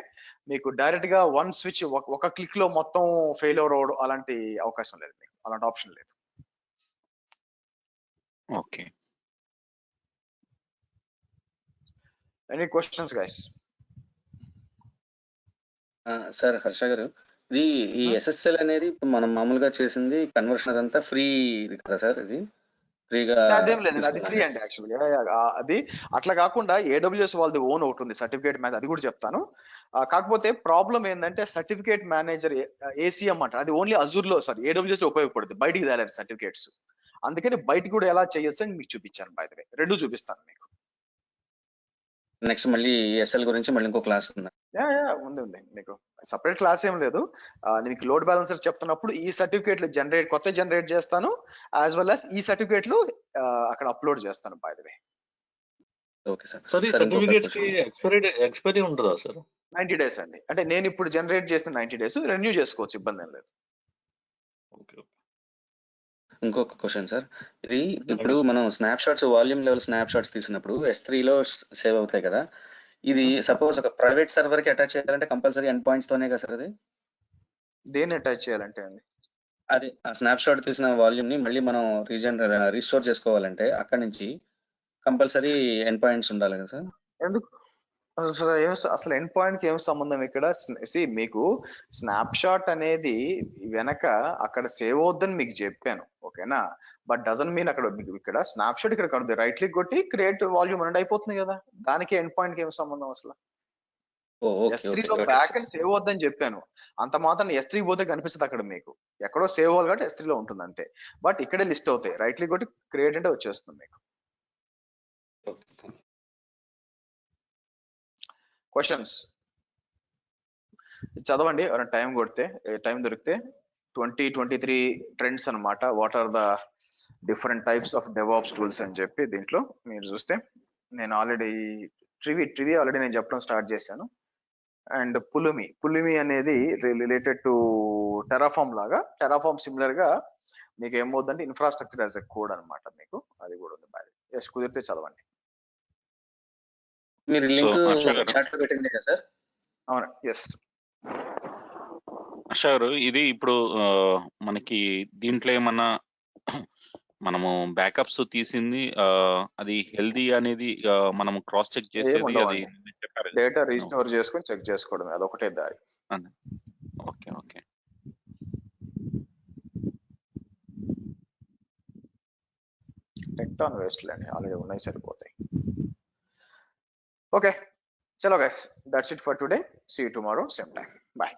మీకు డైరెక్ట్ గా వన్ స్విచ్ ఒక క్లిక్ లో మొత్తం ఫెయిల్ అవడం అలాంటి అవకాశం లేదు, మీకు అలాంటి ఆప్షన్ లేదు. Okay, any questions guys? Sir Harsha గారు, ఇది ఈ SSL అనేది మనం మామూలుగా చేసింది కన్వర్షన్ అదంతా ఫ్రీ కదా సార్? ఇది ఫ్రీగా అదేం లేదు, అది ఫ్రీ తీసుకున్నాను అండి యాక్చువల్గా. అది అట్లా కాకుండా AWS వాళ్ళది ఓన్ ఒకటి ఉంది సర్టిఫికేట్ మేనేజర్, అది కూడా చెప్తాను. కాకపోతే ప్రాబ్లం ఏంటంటే సర్టిఫికేట్ మేనేజర్ ACM అంట, అది ఓన్లీ అజూర్ లో సారీ AWS లో ఉపయోగపడుతుంది, బయటికి తేలేదు సర్టిఫికేట్స్. అందుకని బయటికి కూడా ఎలా చేయొచ్చు అని మీకు చూపించాను. బై ద వే రెండు చూపిస్తాను మీకు. నెక్స్ట్ మళ్ళీ SL గురించి మళ్ళీ ఇంకో క్లాస్ ఉంది. ఉంది మీకు సపరేట్ క్లాస్ ఏం లేదు. మీకు లోడ్ బ్యాలెన్సర్ చెప్తున్నప్పుడు ఈ సర్టిఫికేట్లు కొత్త జనరేట్ చేస్తాను, యాజ్ వెల్ యాజ్ ఈ సర్టిఫికేట్లు అక్కడ అప్లోడ్ చేస్తాను. By the way okay sir. Sir ఈ సర్టిఫికేట్స్ కి ఎక్స్పైరీ ఉంటుందా సార్? 90 days అండి. అంటే నేను ఇప్పుడు జనరేట్ చేసిన 90 days రెన్యూ చేసుకోవచ్చు, ఇబ్బంది ఏం లేదు. ఓకే. ఇంకొక క్వశ్చన్ సార్, ఇది ఇప్పుడు మనం snap shots volume level snap shots తీసినప్పుడు S3 లో సేవ్ అవుతాయి కదా, ఇది సపోజ్ ఒక ప్రైవేట్ సర్వర్ కి అటాచ్ చేయాలంటే కంపల్సరీ ఎండ్ పాయింట్స్ తోనే కదా సార్ అది? దేన్ని అటాచ్ చేయాలంటే అండి, అది ఆ స్నాప్ షాట్ తీసిన వాల్యూమ్ ని మళ్ళీ మనం రీస్టోర్ చేసుకోవాలంటే అక్కడ నుంచి కంపల్సరీ ఎండ్ పాయింట్స్ ఉండాలి కదా సార్? ఎందుకు అసలు ఎండ్ పాయింట్ కి ఏం సంబంధం ఇక్కడ? మీకు స్నాప్ షాట్ అనేది వెనక అక్కడ సేవ్ అవుద్దని మీకు చెప్పాను, ఓకేనా? బట్ డజన్ మీన్ అక్కడ ఇక్కడ స్నాప్ షాట్ ఇక్కడ రైట్ క్లిక్ కొట్టి క్రియేట్ వాల్యూమ్ అనేది అయిపోతుంది కదా, దానికి ఎండ్ పాయింట్ కి ఏం సంబంధం అసలు? S3 లో బ్యాక్ అండ్ సేవ్ అవుద్దని చెప్పాను, అంత మాత్రం S3 పోతే కనిపిస్తుంది అక్కడ మీకు, ఎక్కడో సేవ్ అవ్వాలి కాబట్టి S3 లో ఉంటుంది అంతే. బట్ ఇక్కడే లిస్ట్ అవుతాయి, రైట్ క్లిక్ కొట్టి క్రియేట్ అంటే వచ్చేస్తుంది మీకు. క్వశ్చన్స్ చదవండి ఎవరైనా టైం దొరికితే. 2023 ట్రెండ్స్ అన్నమాట, what are the different types of DevOps tools అని చెప్పి దీంట్లో మీరు చూస్తే, నేను ఆల్రెడీ ట్రివి ఆల్రెడీ నేను చెప్పడం స్టార్ట్ చేశాను. అండ్ పులిమి అనేది రిలేటెడ్ టు టెరాఫామ్ లాగా, టెరాఫామ్ సిమిలర్ గా మీకు ఏమవుతుందంటే ఇన్ఫ్రాస్ట్రక్చర్ యాజ్ ఎ కోడ్ అనమాట, మీకు అది కూడా ఉంది. ఎస్ కుదిరితే చదవండి. మీరు లింక్ చాట్ లో పెట్టండి కదా సార్? అవును, ఎస్. ఆశా గారు, ఇది ఇప్పుడు మనకి దీంట్లో ఏమన్నా మనము బ్యాకప్స్ తీసింది అది హెల్దీ అనేది మనం క్రాస్ చెక్ చేసేది అది చెప్పారు, డేటా రీస్టోర్ చేసుకొని చెక్ చేసుకోవడం, అదొకటే దారి. Okay okay. టెక్టాన్ వేస్ట్ లేండి, ఆల్రెడీ ఉన్నాయి సరిపోతాయి. ఓకే, చలో guys, that's it for today. See you tomorrow same time. Bye.